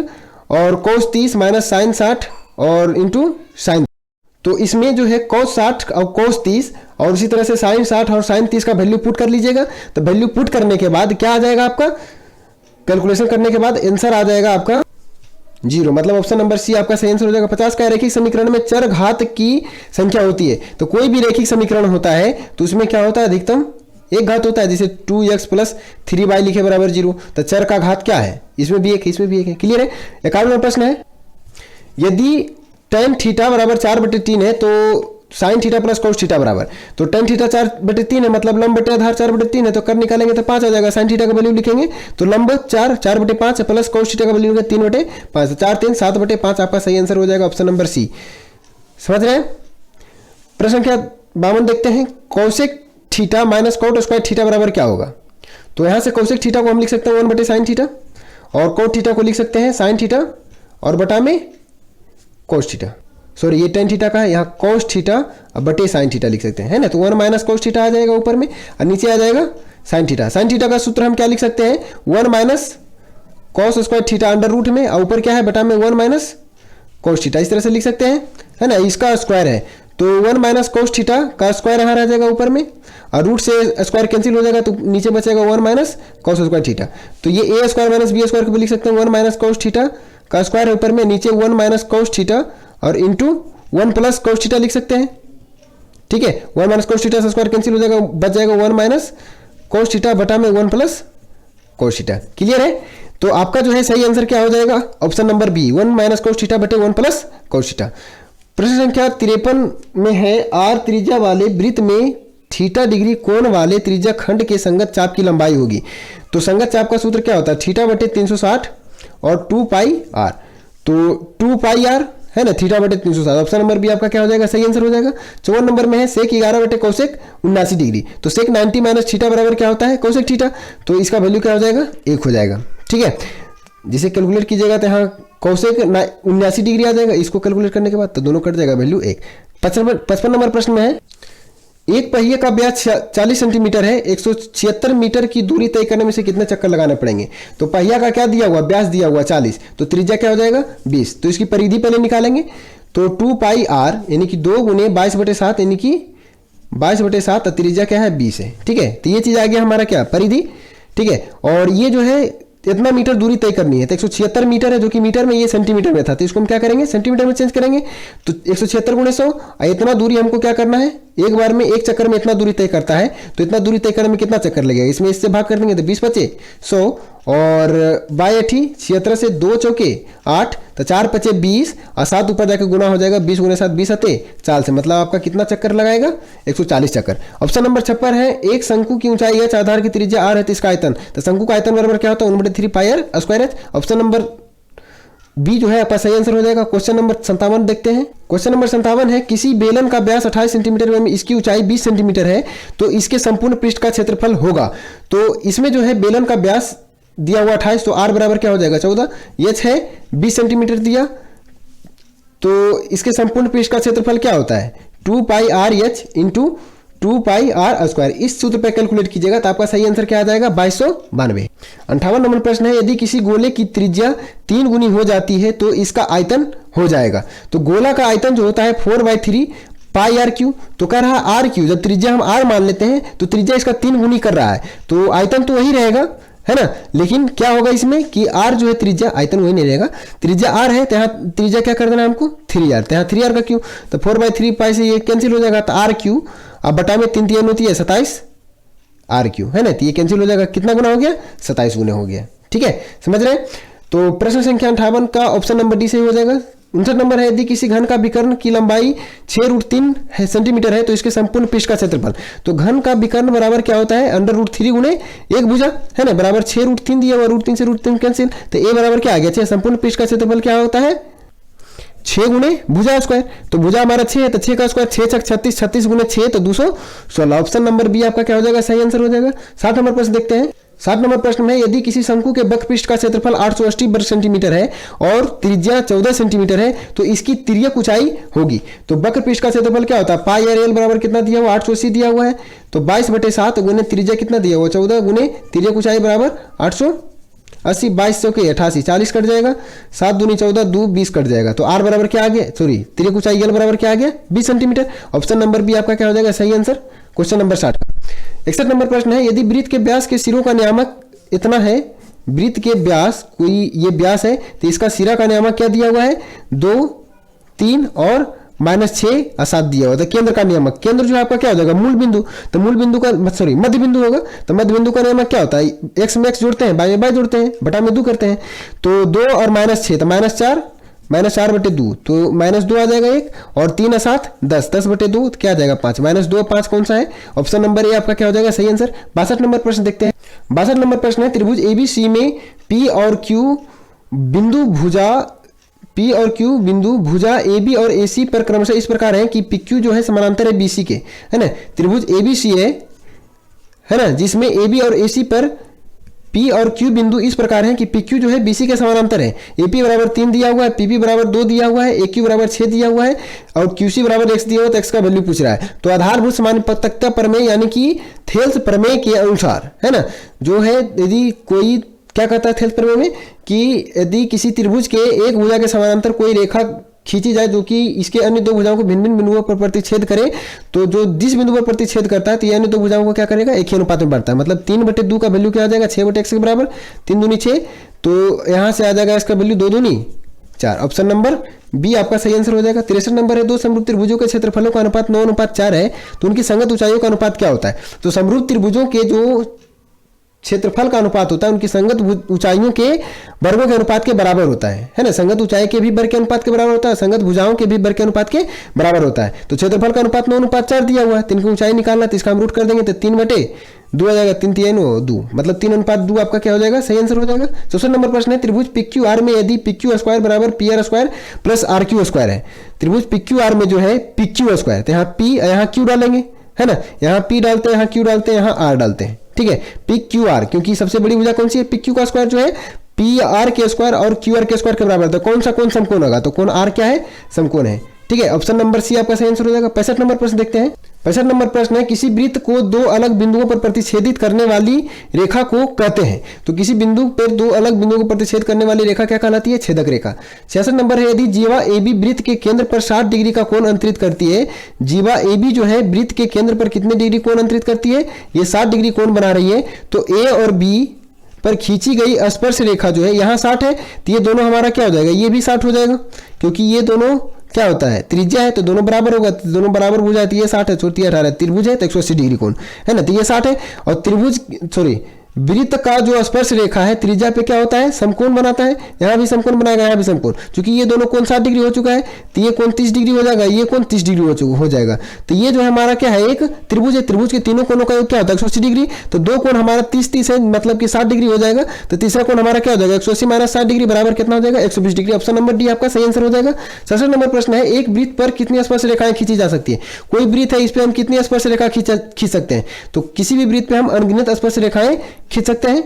और cos 30 माइनस साइन 60 और इंटू साइन, तो इसमें जो है cos 60 और cos 30 और उसी तरह से साइन 60 और साइन 30 का वैल्यू पुट कर लीजिएगा। तो वैल्यू पुट करने के बाद क्या आ जाएगा आपका, कैलकुलेशन करने के बाद आंसर आ जाएगा आपका 0, मतलब ऑप्शन नंबर सी आपका सही आंसर हो जाएगा। 50 का रैखिक समीकरण में चर घात की संख्या होती है, तो कोई भी रैखिक समीकरण होता है तो उसमें क्या होता है अधिकतम एक घात होता है, जैसे 2x प्लस 3y लिखे बराबर 0, तो चर का घात क्या है, इसमें भी एक है इसमें भी एक है। क्लियर है। 51वां प्रश्न है, यदि tan थीटा बराबर 4/3 है तो sine theta plus cos theta बराबर, तो टेन थीटा 4/3 है, मतलब लंब बटे आधार 4/3 है, तो कर निकालेंगे तो 5 आ जाएगा। साइन थीटा का वैल्यू लिखेंगे तो लंब 4/5 है, प्लस कोस थीटा का वैल्यू 3/5, 4 3 7/5 आपका सही आंसर हो जाएगा ऑप्शन नंबर सी। समझ रहे हैं। प्रश्न संख्या 52 देखते हैं। Cosec theta minus cot square theta बराबर क्या होगा। तो यहां से कोसेक थीटा को हम लिख सकते हैं 1/sin थीटा, और कोट थीटा को लिख सकते हैं साइन थीटा और बटा में कोस थीटा। सॉरी, ये टेन थीटा का है, यहाँ कोस थीटा और बटे साइन थीटा लिख सकते हैं, है ना। तो 1 माइनस कोस थीटा आ जाएगा ऊपर में और नीचे आ जाएगा साइन थीटा। साइन थीटा का सूत्र हम क्या लिख सकते हैं, 1 minus cos square theta under root में, और ऊपर क्या है बटा में 1 माइनस कोस थीटा, इस तरह से लिख सकते हैं, है ना। इसका स्क्वायर है तो 1 माइनस कोस थीटा का स्क्वायर यहाँ रह जाएगा ऊपर में, और रूट से स्क्वायर कैंसिल हो जाएगा तो नीचे बचेगा 1 माइनस कॉस स्क्वायर थीटा। तो ये ए स्क्वायर माइनस बी स्क्वायर को भी लिख सकते हैं 1 माइनस कोस थीटा का स्क्वायर है ऊपर में, नीचे 1 माइनस कोस थीटा और इंटू 1 प्लस कोस थीटा लिख सकते हैं। ठीक है, 1 माइनस कोस थीटा से स्क्वायर कैंसिल हो जाएगा, बच जाएगा 1 माइनस कोस थीटा बटा में 1 प्लस कोस थीटा। क्लियर है। तो आपका जो है सही आंसर क्या हो जाएगा, option number B, 1 minus cos theta बटे 1 प्लस कोस थीटा। प्रश्न संख्या 53 में है, आर त्रिज्या वाले वृत्त में थीटा डिग्री कोण वाले त्रिज्या खंड के संगत चाप की लंबाई होगी। तो संगत चाप का सूत्र क्या होता है, थीटा बटे 360 और 2 पाई आर। तो 2 पाई आर है ना, थीटा बटे 360, ऑप्शन नंबर बी आपका क्या हो जाएगा, सही आंसर हो जाएगा। 54 नंबर में है सेक 11 बटे कोसेक 79 डिग्री। तो सेक 90 माइनस थीटा बराबर क्या होता है, कोसेक थीटा। तो इसका वैल्यू क्या हो जाएगा, 1 हो जाएगा। ठीक है, जिसे कैलकुलेट कीजिएगा तो यहाँ कोसेक 79 डिग्री आ जाएगा, इसको कैलकुलेट करने के बाद तो दोनों कट जाएगा, वैल्यू 1। 55 नंबर प्रश्न में है, एक पहिए का व्यास 40 सेंटीमीटर है, 176 मीटर की दूरी तय करने में से कितने चक्कर लगाने पड़ेंगे। तो पहिया का क्या दिया हुआ, व्यास दिया हुआ 40, तो त्रिज्या क्या हो जाएगा 20। तो इसकी परिधि पहले निकालेंगे, तो 2 पाई आर यानी कि 2 गुने 22/7 यानी कि 22/7, त्रिज्या क्या है 20 है। ठीक है, तो ये चीज आ गया हमारा क्या, परिधि। ठीक है, और ये जो है इतना मीटर दूरी तय करनी है, तो 176 मीटर है जो कि मीटर में, ये सेंटीमीटर में था, तो इसको हम क्या करेंगे सेंटीमीटर में चेंज करेंगे। तो 176 गुणे 100, इतना दूरी हमको क्या करना है, एक बार में एक चक्कर में इतना दूरी तय करता है, तो इतना दूरी तय करने में कितना चक्कर लगेगा, इसमें इससे भाग कर देंगे तो 20 बचे 100, और 82 से 2 चौके 8, तो 4 बचे 20 और 7 ऊपर जाकर गुना हो जाएगा, 20 गुने 7 20 आते 4 से, मतलब आपका कितना चक्कर लगाएगा 140 चक्कर। ऑप्शन नंबर 56 है, एक शंकु की ऊंचाई h, आधार की त्रिज्या r है, तो इसका आयतन, तो शंकु का आयतन बराबर क्या होता है 1/3 pi r square h। Option number B जो है आपका सही आंसर हो जाएगा। क्वेश्चन नंबर 57 देखते हैं। क्वेश्चन नंबर 57 है, किसी बेलन का व्यास 28 सेंटीमीटर में इसकी ऊंचाई 20 सेंटीमीटर है, तो इसके संपूर्ण पृष्ठ का क्षेत्रफल होगा। तो इसमें जो है बेलन का व्यास दिया हुआ 28, तो आर बराबर क्या हो जाएगा 14, एच है 20 सेंटीमीटर दिया, तो इसके संपूर्ण पृष्ठ का क्षेत्रफल क्या होता है 2 pi r h into 2 pi r square. इस सूत्र पर कैलकुलेट कीजिएगा तो आपका सही आंसर क्या आ जाएगा 2292। 58 नंबर प्रश्न है, यदि किसी गोले की त्रिज्या 3 गुनी हो जाती है तो इसका आयतन हो जाएगा। तो गोला का आयतन जो होता है 4/3 पाई आर क्यू, तो कह रहा आर क्यू, जब त्रिज्या हम आर मान लेते हैं तो त्रिज्या इसका 3 गुनी कर रहा है, तो आयतन तो वही रहेगा, है ना। लेकिन क्या होगा इसमें कि आर जो है त्रिज्या, आयतन वही नहीं रहेगा, त्रिज्या आर है तो यहाँ त्रिज्या क्या कर देना हमको 3r, तो यहाँ 3r का क्यू, तो 4/3 पाई से ये कैंसिल हो जाएगा, तो आर क्यू, अब बटा में 3 3 होती है 27 आर क्यू, है ना, तो ये कैंसिल हो जाएगा, कितना गुना हो गया 27 गुना हो गया। ठीक है, समझ रहे हैं। तो प्रश्न संख्या 58 का ऑप्शन नंबर डी सही हो जाएगा। 59 नंबर है, यदि किसी घन का विकर्ण की लंबाई 6√3 सेंटीमीटर है तो इसके संपूर्ण पृष्ठ का क्षेत्रफल, तो घन का विकर्ण बराबर क्या होता है √3 गुणे 1 भुजा, है ना, बराबर 6√3 दिया हुआ, √3 से √3 कैंसिल, तो ए बराबर क्या आ गया 6, संपूर्ण पृष्ठ का क्षेत्रफल क्या होता है 6 गुणे भुजा स्क्वायर, तो भुजा हमारा 6 है तो 6 का स्क्वायर 6 6 36, 36 गुणे 6 तो 216। ऑप्शन नंबर बी आपका क्या हो जाएगा सही आंसर हो जाएगा। 60 नंबर प्रश्न देखते हैं। 60 नंबर प्रश्न में, यदि किसी शंकु के वक्र पृष्ठ का क्षेत्रफल 880 वर्ग सेंटीमीटर है और त्रिज्या 14 सेंटीमीटर है तो इसकी तिर्यक ऊंचाई होगी। तो वक्र पृष्ठ का क्षेत्रफल क्या होता है पाई आर एल बराबर कितना दिया हुआ 880 दिया हुआ है, तो 22/7 गुने त्रिज्या कितना दिया हुआ 14 गुने तिर्यक ऊंचाई बराबर 880, 22 चौके 88, 40 कट जाएगा, 7 दूनी 14 2 20 कट जाएगा, तो आर बराबर क्या आ गया, सॉरी तिर्यक ऊंचाई एल बराबर क्या आ गया 20 सेंटीमीटर। ऑप्शन नंबर बी आपका क्या हो जाएगा सही आंसर क्वेश्चन नंबर 60 का। 61 नंबर प्रश्न है, यदि वृत्त के व्यास के सिरों का नियामक इतना है, वृत्त के व्यास कोई ये व्यास है तो इसका सिरा का नियामक क्या दिया हुआ है 2 3 और -6 और 7 दिया हुआ, तो केंद्र का नियामक, केंद्र जो है आपका क्या हो जाएगा मूल बिंदु, तो मूल बिंदु का सॉरी मध्य बिंदु होगा, तो मध्य बिंदु का नियामक क्या होता है x में x जोड़ते हैं y में y जोड़ते हैं बटा में 2 करते हैं, तो 2 और -6 तो -4 -4/2 तो -2 आ जाएगा एक, और 3 और 7 10, 10/2 तो क्या आ जाएगा 5, -2 5 कौन सा है? ऑप्शन नंबर ए आपका क्या हो जाएगा सही आंसर। 62 नंबर प्रश्न देखते हैं। 62 नंबर प्रश्न है, त्रिभुज एबीसी में P और Q बिंदु भुजा AB और AC पर क्रमशः इस प्रकार है कि PQ जो है समानांतर है BC के, है ना। त्रिभुज ABC है ना, जिसमें AB और AC पर P और Q बिंदु इस प्रकार है कि PQ जो है BC के समानांतर है। AP बराबर 3 दिया हुआ है, PP बराबर 2 दिया हुआ है, AQ बराबर 6 दिया हुआ है, और QC बराबर x दिया हुआ है, तो x का वैल्यू पूछ रहा है। तो आधारभूत समानुपातिकता प्रमेय यानी कि थेल्स प्रमेय के अनुसार, है ना, जो है यदि कोई क्या कहता है थेल्स प्रमेय में कि यदि किसी त्रिभुज के एक भुजा के समानांतर कोई रेखा खींची जाए जो कि इसके अन्य दो भुजाओं को भिन्न भिन्न बिंदुओं पर प्रतिच्छेद करे, तो जो जिस बिंदु पर प्रतिच्छेद करता है तो ये अन्य दो भुजाओं को क्या करेगा, एक ही अनुपात में बांटता है। मतलब 3/2 का वैल्यू क्या आ जाएगा 6/x के बराबर, 3 दूनी 6, तो यहाँ से आ जाएगा इसका वैल्यू 2 दूनी 4। ऑप्शन नंबर बी आपका सही आंसर हो जाएगा। 63 नंबर है, दो समरूप त्रिभुजों के क्षेत्रफलों का अनुपात 9:4 है, तो उनकी संगत ऊंचाइयों का अनुपात क्या होता है? तो समरूप त्रिभुजों के जो क्षेत्रफल का अनुपात होता है उनकी संगत ऊंचाइयों के वर्गों के अनुपात के बराबर होता है ना। संगत ऊंचाई के भी वर्ग के अनुपात के बराबर होता है, संगत भुजाओं के भी वर्ग के अनुपात के बराबर होता है। तो क्षेत्रफल का अनुपात 9:4 दिया हुआ है, 3 की ऊंचाई निकालना तो इसका हम रूट कर देंगे तो 3/2 आ जाएगा, 3×3 मतलब 3:2 आपका क्या हो जाएगा सही आंसर हो जाएगा। 64 नंबर प्रश्न है, त्रिभुज PQR में यदि PQ² बराबर PR² प्लस RQ² है, त्रिभुज PQR में जो है PQ², तो यहाँ P यहाँ Q डालेंगे, है ना, यहाँ P डालते हैं, यहाँ Q डालते हैं, यहाँ R डालते हैं, ठीक है। PQR क्योंकि सबसे बड़ी भुजा कौन सी है, PQ का स्क्वायर जो है PR के स्क्वायर और QR के स्क्वायर के बराबर, तो कौन सा कौन समकोण होगा, तो कौन R क्या है, समकोण है, ठीक है। ऑप्शन नंबर सी आपका सही आंसर हो जाएगा। 65 नंबर प्रश्न देखते हैं। 65 नंबर प्रश्न है, किसी वृत्त को दो अलग बिंदुओं पर प्रतिच्छेदित करने वाली रेखा को कहते हैं, तो किसी बिंदु पर दो अलग बिंदुओं को प्रतिच्छेद करने वाली रेखा क्या कहलाती है, छेदक रेखा। 66 नंबर है, यदि जीवा AB वृत्त के केंद्र पर 60 डिग्री का कोण अंतरित करती है, जीवा AB जो है वृत्त के केंद्र पर कितने डिग्री कोण अंतरित करती है, ये 60 डिग्री कोण बना रही है, तो A और B पर खींची गई स्पर्श रेखा जो है यहाँ 60 है, तो ये दोनों हमारा क्या हो जाएगा, ये भी 60 हो जाएगा, क्योंकि ये दोनों क्या होता है, त्रिज्या है, तो दोनों बराबर होगा, तो दोनों बराबर भुजा है, तो ये 60 है, छोटी 18 त्रिभुज है तो 180 डिग्री कोण है ना, तो ये 60 है। और त्रिभुज वृत्त का जो स्पर्श रेखा है त्रिज्या पे क्या होता है, समकोण बनाता है, यहाँ भी समकोण बनाएगा, यहाँ भी समकोण, क्योंकि ये दोनों कोण 60 डिग्री हो चुका है, तो ये कोण 30 डिग्री हो जाएगा, ये कोण 30 डिग्री हो जाएगा, तो ये जो है हमारा क्या है, एक त्रिभुज है, त्रिभुज के तीनों कोणों का योग क्या होता है 180 डिग्री, तो दो कोण हमारा 30-30 है, मतलब कि 60 डिग्री हो जाएगा, तो तीसरा कोण हमारा क्या हो जाएगा 180 - 60 डिग्री बराबर कितना हो जाएगा 120 डिग्री। ऑप्शन नंबर डी आपका सही आंसर हो जाएगा। 67 नंबर प्रश्न है, एक वृत्त पर कितनी स्पर्श रेखाएं खींची जा सकती है, कोई वृत्त है इस पर हम कितनी स्पर्श रेखा खींच सकते हैं, तो किसी भी वृत्त पे हम अनगिनत स्पर्श रेखाएं खींच सकते हैं।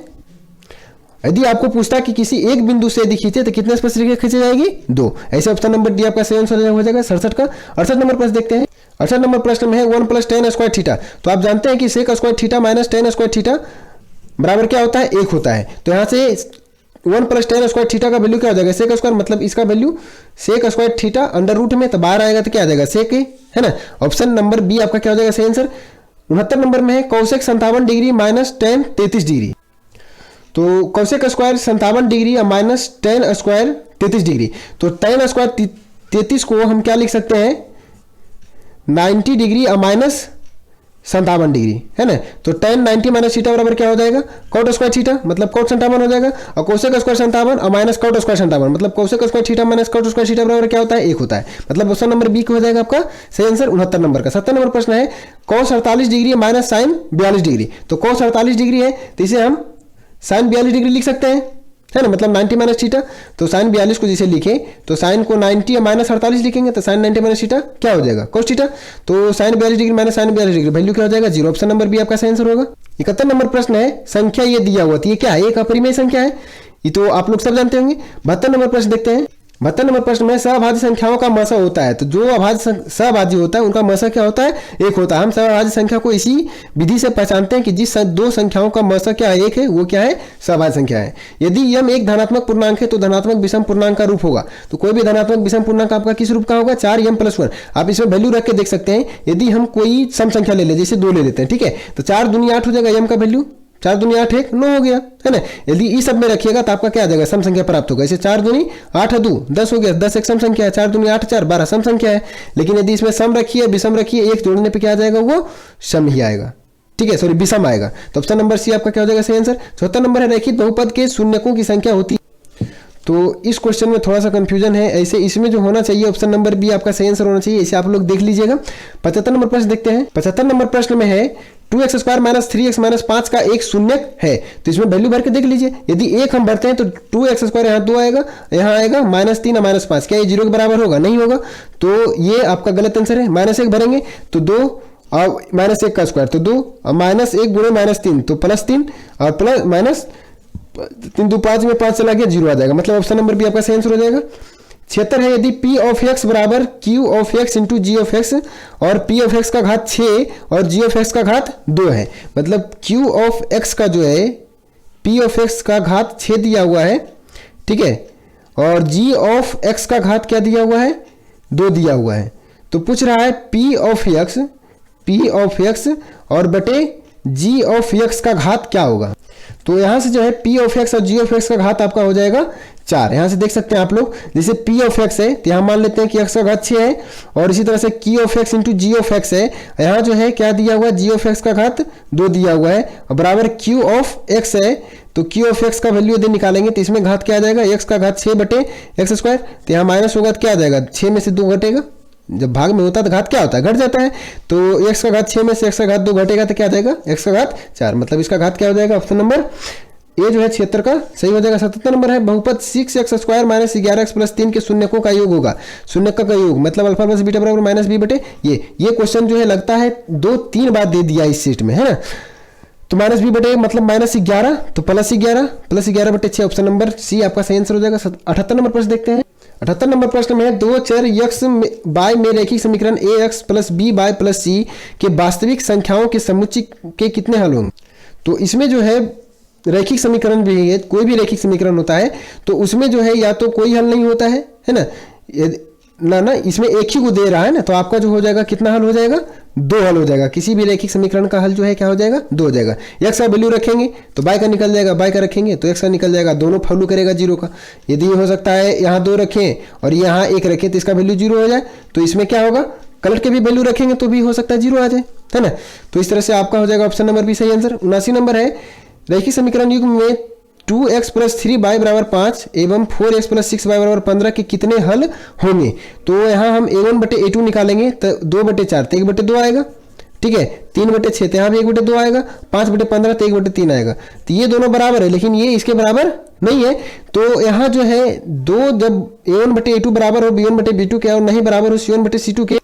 यदि आपको पूछता कि किसी एक बिंदु से यदि खींचे तो कितने स्पर्श रेखा खींची जाएगी, 2, ऐसे ऑप्शन नंबर डी आपका सही आंसर हो जाएगा 67 का। 68 नंबर प्रश्न देखते हैं। 68 नंबर प्रश्न में है 1 + tan स्क्वायर थीटा, तो आप जानते हैं कि sec square theta minus tan square theta बराबर क्या होता है, 1 होता है, तो यहाँ से 1 + tan स्क्वायर थीटा का वैल्यू क्या हो जाएगा, sec स्क्वायर, मतलब इसका value sec square theta under root में, तो बाहर आएगा तो क्या आ जाएगा sec, है ना। ऑप्शन नंबर बी आपका क्या हो जाएगा सही आंसर। 69 नंबर में है cosec 57 degree minus tan 33 degree, तो cosec स्क्वायर 57 डिग्री और माइनस tan स्क्वायर 33 डिग्री, तो tan स्क्वायर 33 को हम क्या लिख सकते हैं 90 डिग्री और माइनस 57 डिग्री, है ना, तो tan 90 माइनस थीटा बराबर क्या हो जाएगा cot स्क्वायर थीटा, मतलब cot 57 हो जाएगा, और cosec स्क्वायर 57 और माइनस cot स्क्वायर 57, मतलब cosec square theta minus cot square theta बराबर क्या होता है 1 होता है, मतलब ऑप्शन नंबर बी हो जाएगा आपका सही आंसर 69 नंबर का। 70 नंबर प्रश्न है, cos 48 degree minus sin 42 degree, तो cos 48 डिग्री है तो इसे हम sin 42 डिग्री लिख सकते हैं, है ना, मतलब 90 माइनस थीटा, तो sin 42 को जिसे लिखें तो sin को 90 या माइनस 48 लिखेंगे, तो sin 90 माइनस थीटा क्या हो जाएगा cos थीटा, तो sin 42 degree minus sin 42 degree value क्या हो जाएगा 0। ऑप्शन नंबर बी आपका सही आंसर होगा। 71 नंबर प्रश्न है, संख्या ये दिया हुआ, तो ये क्या है, एक अपरिमेय संख्या है, ये तो आप लोग सब जानते होंगे। 72 नंबर प्रश्न देखते हैं। 72 नंबर प्रश्न में सहभाज्य संख्याओं का मसा होता है, तो जो अभाज्य सहभाज्य होता है उनका मसा क्या होता है, 1 होता है। हम सहभाज्य संख्या को इसी विधि से पहचानते हैं कि जिस दो संख्याओं का मसा क्या है 1 है, वो क्या है सहभाज्य संख्या है। यदि यम एक धनात्मक पूर्णांक है तो धनात्मक विषम पूर्णांक का रूप होगा, तो कोई भी धनात्मक विषम पूर्णांक आपका किस रूप का होगा 4m + 1। आप इसमें वैल्यू रख के देख सकते हैं, यदि हम कोई सम संख्या ले लें, जैसे 2 ले लेते हैं, ठीक है, तो 4 दूनी 8 हो जाएगा, यम का वैल्यू 4 दूनी 8 1 9 हो गया, है ना। यदि इस सब में रखिएगा तो आपका क्या आ जाएगा सम संख्या प्राप्त होगा, जैसे 4 दूनी 8 2 10 हो गया, 10 एक सम संख्या है, 4 दूनी 8 4 12 सम संख्या है। लेकिन यदि इसमें सम रखिए विषम रखिए, एक जोड़ने पे क्या आ जाएगा, वो सम ही आएगा, ठीक है, सॉरी विषम आएगा, तो ऑप्शन नंबर सी आपका क्या हो जाएगा सही आंसर। 74 नंबर है, रैखिक बहुपद के शून्यकों की संख्या होती है, तो इस क्वेश्चन में थोड़ा सा कंफ्यूजन है। ऐसे इसमें जो होना चाहिए ऑप्शन नंबर बी आपका सही आंसर होना चाहिए, इसे आप लोग देख लीजिएगा। 75 नंबर प्रश्न देखते हैं। 75 नंबर प्रश्न में है 2x square minus 3x minus 5 का एक शून्यक है, तो इसमें वैल्यू भर के देख लीजिए। यदि एक हम भरते हैं तो 2x स्क्वायर यहाँ 2 आएगा, यहाँ आएगा -3 और -5, क्या ये 0 के बराबर होगा? नहीं होगा, तो ये आपका गलत आंसर है। -1 भरेंगे तो 2 और -1 का स्क्वायर तो 2 और -1 गुणे -3 तो +3 और प्लस -3 2 5 में 5 चला गया 0 आ जाएगा, मतलब ऑप्शन नंबर बी आपका सही आंसर हो जाएगा। 76 है यदि p ऑफ x बराबर q of x into G of x और p ऑफ x का घात 6 और g ऑफ x का घात 2 है, मतलब q ऑफ x का जो है p ऑफ x का घात 6 दिया हुआ है, ठीक है, और g ऑफ x का घात क्या दिया हुआ है? 2 दिया हुआ है। तो पूछ रहा है p ऑफ x और बटे g ऑफ x का घात क्या होगा। तो यहां से जो है p ऑफ x और g ऑफ x का घात आपका हो जाएगा 4। यहां से देख सकते हैं आप लोग, जैसे p ऑफ x है तो यहां मान लेते हैं कि x का घात 6 है, और इसी तरह से q of x into G of x है, यहां जो है क्या दिया हुआ है? g ऑफ x का घात 2 दिया हुआ है, और बराबर q ऑफ x है, तो q ऑफ x का वैल्यू यदि निकालेंगे तो इसमें घात क्या आ जाएगा? x का घात 6 बटे x स्क्वायर, तो यहाँ माइनस होगा तो क्या आ जाएगा? 6 में से 2 घटेगा, जब भाग में होता है तो घात क्या होता है? घट जाता है, तो x का घात 6 में से x का घात 2 घटेगा तो क्या आ जाएगा? x का घात 4, मतलब इसका घात क्या हो जाएगा? ऑप्शन नंबर ए जो है 76 का सही हो जाएगा। 77 नंबर है बहुपद 6x square minus 11x plus 3 के शून्यकों का योग होगा। शून्यक का योग मतलब अल्फा प्लस बीटा बराबर माइनस बी बटे ये क्वेश्चन जो है लगता है 2-3 बार दे दिया इस सीट में, है ना। तो माइनस बी बटे मतलब -11 तो +11 बटे 6, ऑप्शन नंबर सी आपका सही आंसर हो जाएगा। 78 नंबर प्रश्न देखते हैं। 78 नंबर प्रश्न में है 2 चर x बाय में रैखिक समीकरण ax plus b by plus c के वास्तविक संख्याओं के समुच्चय के कितने हल होंगे। तो इसमें जो है रैखिक समीकरण भी है, कोई भी रैखिक समीकरण होता है तो उसमें जो है या तो कोई हल नहीं होता है ना, ना इसमें एक ही को दे रहा है ना, तो आपका जो हो जाएगा कितना हल हो जाएगा? 2 हल हो जाएगा। किसी भी रैखिक समीकरण का हल जो है क्या हो जाएगा? 2 हो जाएगा। x का वैल्यू रखेंगे तो y का निकल जाएगा, y का रखेंगे तो x का निकल जाएगा, दोनों फॉलो करेगा 0 का। यदि हो सकता है यहाँ 2 रखें और यहाँ 1 रखें तो इसका वैल्यू 0 हो जाए, तो इसमें क्या होगा? कलट के भी वैल्यू रखेंगे तो भी हो सकता है 0 आ जाए, है ना। तो इस तरह से आपका हो जाएगा ऑप्शन नंबर बी सही आंसर। 79 नंबर है रैखिक समीकरण युग्म में 2x प्लस 3y बराबर 5 एवं 4x प्लस 6y बराबर 15 के कितने हल होंगे। तो यहाँ हम a1 बटे a2 निकालेंगे तो 2 बटे 4 तो 1 बटे 2 आएगा, ठीक है, 3 बटे 6 तो यहाँ भी 1 बटे 2 आएगा, 5 बटे 15 तो 1 बटे 3 आएगा। तो ये दोनों बराबर है लेकिन ये इसके बराबर नहीं है, तो यहाँ जो है 2 जब a1 बटे a2 बराबर हो b1 बटे b2 के और नहीं बराबर हो c1 बटे c2 के,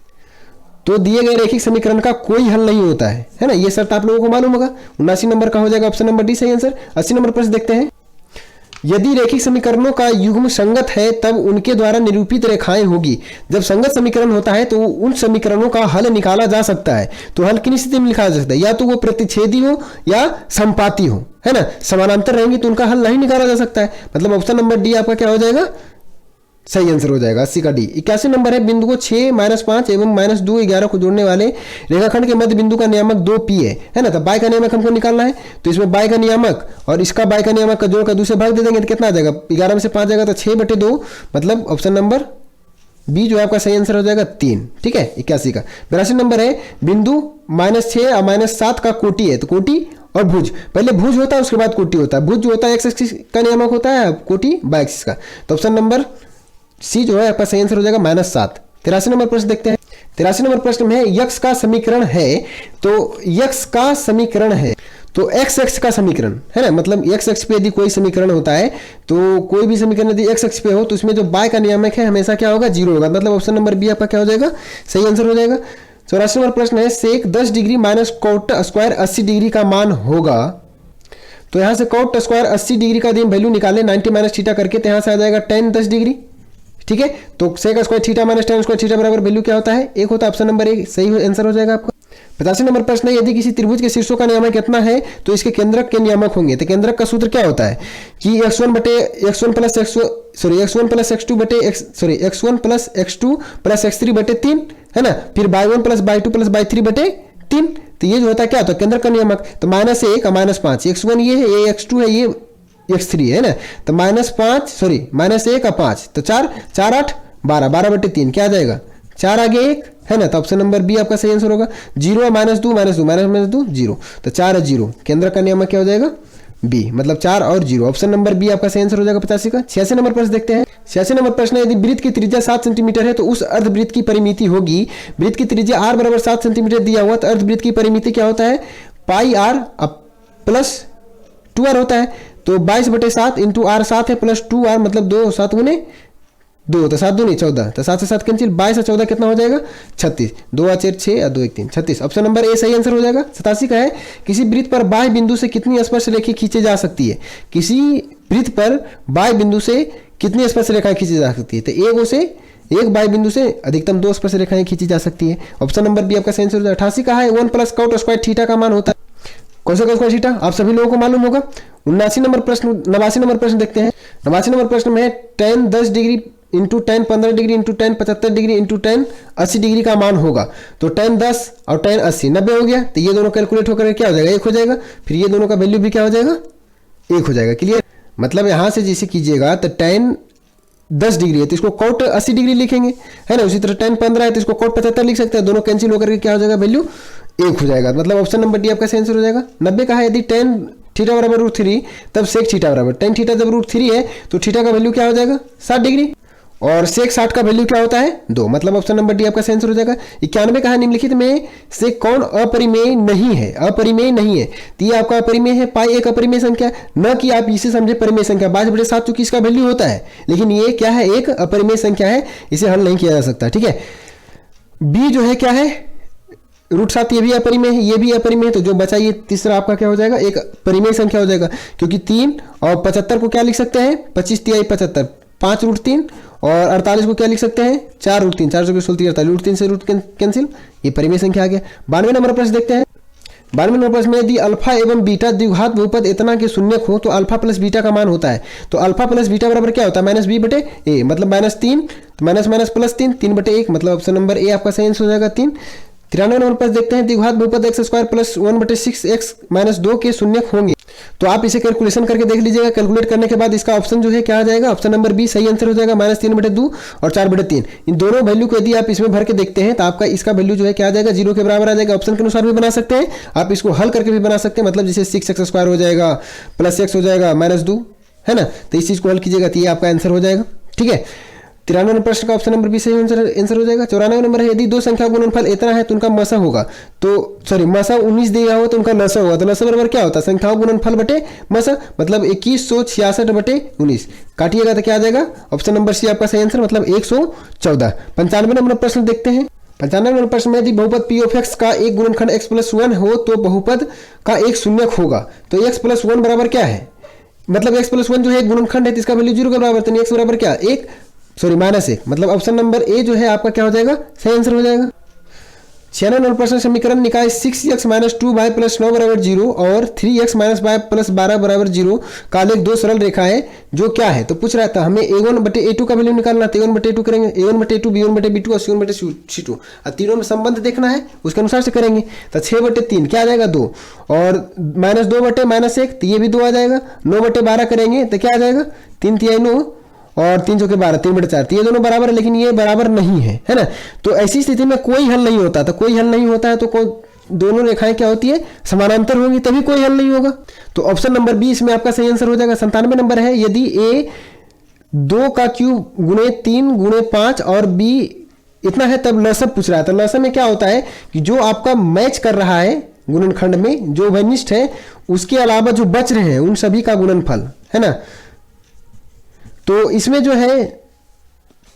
तो दिए गए रैखिक समीकरण का कोई हल नहीं होता है ना। ये शर्त आप लोगों को मालूम होगा। 79 नंबर का हो जाएगा ऑप्शन नंबर डी सही आंसर। 80 नंबर प्रश्न देखते हैं। यदि रैखिक समीकरणों का युग्म संगत है तब उनके द्वारा निरूपित रेखाएं होगी। जब संगत समीकरण होता है तो उन समीकरणों का हल निकाला जा सकता है। तो हल किन स्थिति में निकाला जा सकता है? या तो वो प्रतिच्छेदी हो या संपाती हो, है ना। समानांतर रहेंगी तो उनका हल नहीं निकाला जा सकता है, मतलब ऑप्शन नंबर डी आपका क्या हो जाएगा? सही आंसर हो जाएगा 80 का डी। 81 नंबर है बिंदु को 6 -5 एवं -2 11 को जोड़ने वाले रेखाखंड के मध्य बिंदु का नियामक 2p है ना। तो बाय का नियामक हमको निकालना है, तो इसमें बाय का नियामक और इसका बाय का नियामक का जोड़कर दूसरे भाग दे देंगे तो कितना आ जाएगा? 11 में से 5 जाएगा तो 6 बटे 2, मतलब ऑप्शन नंबर बी जो है आपका सही आंसर हो जाएगा 3, ठीक है। 81 का। 82 नंबर है बिंदु -6 और -7 का कोटि है, तो कोटि और भुज, पहले भुज होता है उसके बाद कोटि होता है। भुज जो होता है एक्स एक्सिस का नियामक होता है, कोटि बाय एक्सिस का। तो ऑप्शन नंबर सी जो है आपका सही आंसर हो जाएगा -7। 83 नंबर प्रश्न देखते हैं। 83 नंबर प्रश्न में यक्ष का समीकरण है, तो यक्ष का समीकरण है तो एक्स एक्स का समीकरण है ना, मतलब एक्स एक्स पे यदि कोई समीकरण होता है तो कोई भी समीकरण यदि एक्स एक्स पे हो तो उसमें जो बाय का नियामक है हमेशा क्या होगा? 0 होगा, मतलब ऑप्शन नंबर बी आपका क्या हो जाएगा? सही आंसर हो जाएगा। 84 नंबर प्रश्न है सेक 10 degree minus cot square 80 degree का मान होगा। तो यहाँ से कोट स्क्वायर 80 डिग्री का दिन वैल्यू निकाले 90 माइनस थीटा करके, तो यहाँ से आ जाएगा tan 10 डिग्री, ठीक है। तो sec square theta minus tan square theta बराबर वैल्यू क्या होता है? 1 होता है, ऑप्शन नंबर 1 सही आंसर हो जाएगा आपका। 85 नंबर प्रश्न है यदि किसी त्रिभुज के शीर्षों का नियामक कितना है तो इसके केंद्रक के नियामक होंगे। तो केंद्रक का सूत्र क्या होता है कि x1 plus x2 plus x3 बटे 3 है ना, फिर y1 plus y2 plus y3 बटे 3। तो ये जो होता है क्या होता है? केंद्रक का नियामक। तो -1 और -5, x1 ये है, ये x2 है, ये x3 है ना। तो -1 और 5 तो 4 8 12 बटे 3 क्या आ जाएगा? 4 आगे 1 है ना, तो ऑप्शन नंबर बी आपका सही आंसर होगा। 0 -2 -2 -2 0, तो 4 0, केंद्र का नियामक क्या हो जाएगा? बी, मतलब 4 और 0। ऑप्शन नंबर बी आपका सही आंसर हो जाएगा 85 का। 86 नंबर प्रश्न देखते हैं। 86 नंबर प्रश्न है, यदि वृत्त की त्रिज्या 7 सेंटीमीटर है तो उस अर्धवृत्त की परिमिति होगी। वृत्त की त्रिज्या r बराबर 7 सेंटीमीटर दिया हुआ, तो अर्धवृत्त की परिमिति क्या होता है, पाई आर प्लस 2r होता है। तो 22/7 इंटू आर 7 है प्लस 2r, मतलब 2 7 गुने 2, तो 7 2 नहीं 14, तो 7 से 7 कैंसिल, 22 और 14 कितना हो जाएगा 36, 2 और 4 6 और 2 1 3 36। ऑप्शन नंबर ए सही आंसर हो जाएगा। 87 का है, किसी वृत्त पर बाह्य बिंदु से कितनी स्पर्श रेखाएं खींची जा सकती है। किसी वृत्त पर बाह्य बिंदु से कितनी स्पर्श रेखाएं खींची जा सकती है, तो एक बाह्य बिंदु से अधिकतम 2 स्पर्श रेखाएं खींची जा सकती है। ऑप्शन नंबर बी आपका सही आंसर हो जाएगा। 88 का है, 1 प्लस कॉट स्क्वायर थीटा का मान होता है, कौन सा स्क्वायर थीटा आप सभी लोगों को मालूम होगा। 89 नंबर प्रश्न देखते हैं। 89 नंबर प्रश्न में tan 10 degree into tan 15 degree into tan 75 degree into tan 80 degree का मान होगा। तो tan 10 और tan 80 90 हो गया, तो ये दोनों कैलकुलेट होकर क्या हो जाएगा 1 हो जाएगा, फिर ये दोनों का वैल्यू भी क्या हो जाएगा 1 हो जाएगा। क्लियर, मतलब यहां से जैसे कीजिएगा तो tan 10 डिग्री है तो इसको कॉट 80 डिग्री लिखेंगे, है ना। उसी तरह tan 15 है तो इसको कॉट 75 लिख सकते हैं, दोनों कैंसिल होकर के क्या हो जाएगा वैल्यू 1 हो जाएगा। मतलब ऑप्शन नंबर डी आपका सही आंसर हो जाएगा। 90 का है, यदि tan थीटा बराबर √3 तब सेक थीटा बराबर tan थीटा जब √3 है तो थीटा का वैल्यू क्या हो जाएगा 60 डिग्री, और सेक 60 का वैल्यू क्या होता है 2, मतलब ऑप्शन नंबर डी आपका सही आंसर हो जाएगा। 91 का है, निम्नलिखित में से कौन अपरिमेय नहीं है। अपरिमेय नहीं है तो ये आपका अपरिमेय है, पाई एक अपरिमेय संख्या, न कि आप इसे समझे परिमेय संख्या। 22/7 चूंकि इसका वैल्यू होता है, लेकिन ये क्या है एक अपरिमेय संख्या है, इसे हल नहीं किया जा सकता। ठीक है, बी जो है क्या है √7, ये भी अपरिमेय है, ये भी अपरिमेय है, तो जो बचा ये तीसरा आपका क्या हो जाएगा एक परिमेय संख्या हो जाएगा। क्योंकि 3 और 75 को क्या लिख सकते हैं 25 तिहाई 75, 5 √3, और 48 को क्या लिख सकते हैं 4 √3, 4 16 48, √3 से रूट कैंसिल, ये परिमेय संख्या आ गया। 92 नंबर प्रश्न देखते हैं। 92 नंबर प्रश्न में यदि अल्फा एवं बीटा द्विघात बहुपद इतना के शून्यक हो तो अल्फा प्लस बीटा का मान होता है। तो अल्फा प्लस बीटा बराबर क्या होता है -b/a, मतलब -3, तो माइनस माइनस प्लस 3/1, मतलब ऑप्शन नंबर ए आपका सही आंसर हो जाएगा 3। 93 नंबर पर देखते हैं, द्विघात बहुपद x² प्लस 1/6x - 2 के शून्यक होंगे। तो आप इसे कैलकुलेशन करके देख लीजिएगा। कैलकुलेट करने के बाद इसका ऑप्शन जो है क्या आ जाएगा, ऑप्शन नंबर बी सही आंसर हो जाएगा -3/2 और 4/3। इन दोनों वैल्यू को यदि आप इसमें भर के देखते हैं तो आपका इसका वैल्यू जो है क्या आ जाएगा 0 के बराबर आ जाएगा। ऑप्शन के अनुसार भी बना सकते हैं, आप इसको हल करके भी बना सकते हैं, मतलब जैसे 6x² हो जाएगा प्लस x हो जाएगा -2, है ना। तो इस चीज को हल कीजिएगा तो ये आपका आंसर हो जाएगा। ठीक है, 93 नंबर प्रश्न का ऑप्शन नंबर बी सही आंसर हो जाएगा। 94 नंबर है, यदि दो संख्या गुणनफल इतना है तो उनका मसा होगा, तो सॉरी मसा 19 दिया हो तो उनका लसा होगा। तो लसा बराबर क्या होता है संख्याओं गुणनफल बटे मसा, मतलब 2166/19 काटिएगा तो क्या आ जाएगा, ऑप्शन नंबर सी आपका सही आंसर, मतलब 114। 95 नंबर प्रश्न देखते हैं। 95 नंबर प्रश्न में यदि बहुपद p(x) का एक गुणनखंड x+1 हो तो बहुपद का एक शून्यक होगा। तो x+1 बराबर क्या है, मतलब x+1 जो है एक गुणनखंड है तो इसका वैल्यू 0 के बराबर, तो x बराबर क्या -1, मतलब ऑप्शन नंबर ए जो है आपका क्या हो जाएगा सही आंसर हो जाएगा। 96 नंबर प्रश्न समीकरण निकाय 6x - 2y + 9 = 0 और 3x - y + 12 = 0 का लेख दो सरल रेखा है जो क्या है। तो पूछ रहा था हमें a1/a2 का वैल्यू निकालना, तो a1/a2 करेंगे, a1/a2 b1/b2 और c1/c2, और तीनों में संबंध देखना है उसके अनुसार से करेंगे। तो 6/3 क्या आ जाएगा 2, और -2/-1 तो ये भी 2 आ जाएगा। 9/12 करेंगे तो क्या आ जाएगा 3 तिहाई 9 और 3 चौके 12, 3/4, तो ये दोनों बराबर है, लेकिन ये बराबर नहीं है ना। तो ऐसी स्थिति में कोई हल नहीं होता, तो कोई हल नहीं होता है तो दोनों रेखाएं क्या होती है समानांतर होंगी, तभी कोई हल नहीं होगा। तो ऑप्शन नंबर बी इसमें आपका सही आंसर हो जाएगा। 97 नंबर है, यदि a 2 का क्यूब गुणे 3 गुणे 5 और b इतना है तब लसब पूछ रहा है। तो लसब में क्या होता है कि जो आपका मैच कर रहा है गुणनखंड में, जो वनिष्ठ है उसके अलावा जो बच रहे हैं उन सभी का गुणनफल, है ना। तो इसमें जो है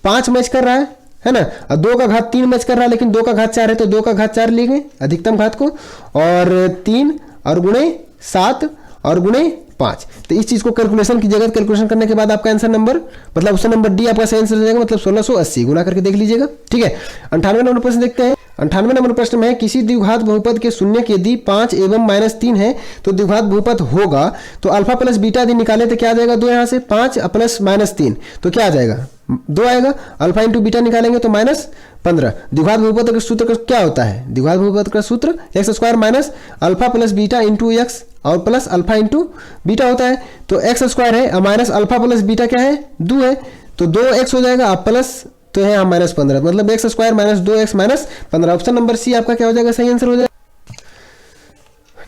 5 मैच कर रहा है ना, और 2 का घात 3 मैच कर रहा है, लेकिन 2 का घात 4 है तो 2 का घात 4 लेंगे अधिकतम घात को, और 3 और गुणे 7 और गुणे 5। तो इस चीज को कैलकुलेशन कीजिएगा, कैलकुलेशन करने के बाद आपका आंसर नंबर, मतलब ऑप्शन नंबर डी आपका सही आंसर हो जाएगा, मतलब 1680 गुना करके देख लीजिएगा। ठीक है, 98 नंबर प्रश्न देखते हैं। 98 नंबर प्रश्न में किसी द्विघात बहुपद के शून्यक यदि 5 एवं -3 है तो द्विघात बहुपद होगा। तो अल्फा प्लस बीटा यदि निकाले तो क्या आ जाएगा 2, यहाँ से 5 प्लस -3 तो क्या आ जाएगा 2 आएगा। अल्फा इंटू बीटा निकालेंगे तो -15। द्विघात बहुपद का सूत्र क्या होता है, द्विघात बहुपद का सूत्र x² minus alpha plus beta into x और प्लस अल्फा इंटू बीटा होता है। तो x² है माइनस अल्फा प्लस बीटा क्या है 2 है, तो 2x हो जाएगा, आप प्लस तो है -15, मतलब x² - 2x - 15। Option number C आपका क्या हो जाएगा सही आंसर हो जाएगा।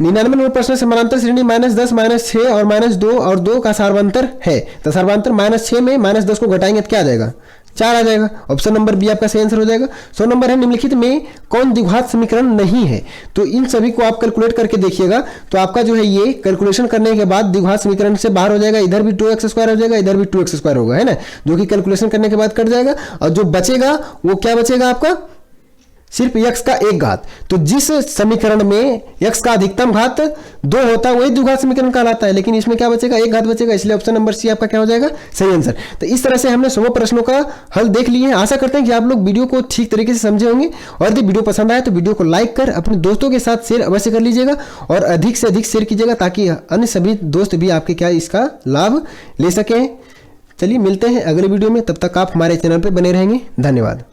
99 नंबर प्रश्न समानांतर श्रेणी -10 -6 और -2 और 2 का सर्वांतर है। तो सर्वांतर -6 में -10 को घटाएंगे तो क्या आ जाएगा, 4 आ जाएगा। ऑप्शन नंबर बी आपका सही आंसर हो जाएगा। 100 नंबर है निम्नलिखित में कौन द्विघात समीकरण नहीं है। तो इन सभी को आप कैलकुलेट करके देखिएगा तो आपका जो है ये कैलकुलेशन करने के बाद द्विघात समीकरण से बाहर हो जाएगा। इधर भी 2x² हो जाएगा, इधर भी 2x² होगा, है ना, जो कि कैलकुलेशन करने के बाद कट जाएगा। और जो बचेगा वो क्या बचेगा आपका, सिर्फ x का एक घात। तो जिस समीकरण में x का अधिकतम घात 2 होता है वही द्विघात समीकरण कहलाता है, लेकिन इसमें क्या बचेगा, एक घात बचेगा, इसलिए ऑप्शन नंबर सी आपका क्या हो जाएगा, सही आंसर। तो इस तरह से हमने 100 प्रश्नों का हल देख लिए हैं। आशा करते हैं कि आप लोग वीडियो को ठीक तरीके से समझे होंगे, और यदि वीडियो पसंद आए तो वीडियो को लाइक कर अपने दोस्तों के साथ शेयर अवश्य कर लीजिएगा और अधिक से अधिक शेयर कीजिएगा ताकि अन्य सभी दोस्त भी आपके क्या इसका लाभ ले सकें। चलिए मिलते हैं अगले वीडियो में, तब तक आप हमारे चैनल पर बने रहेंगे। धन्यवाद।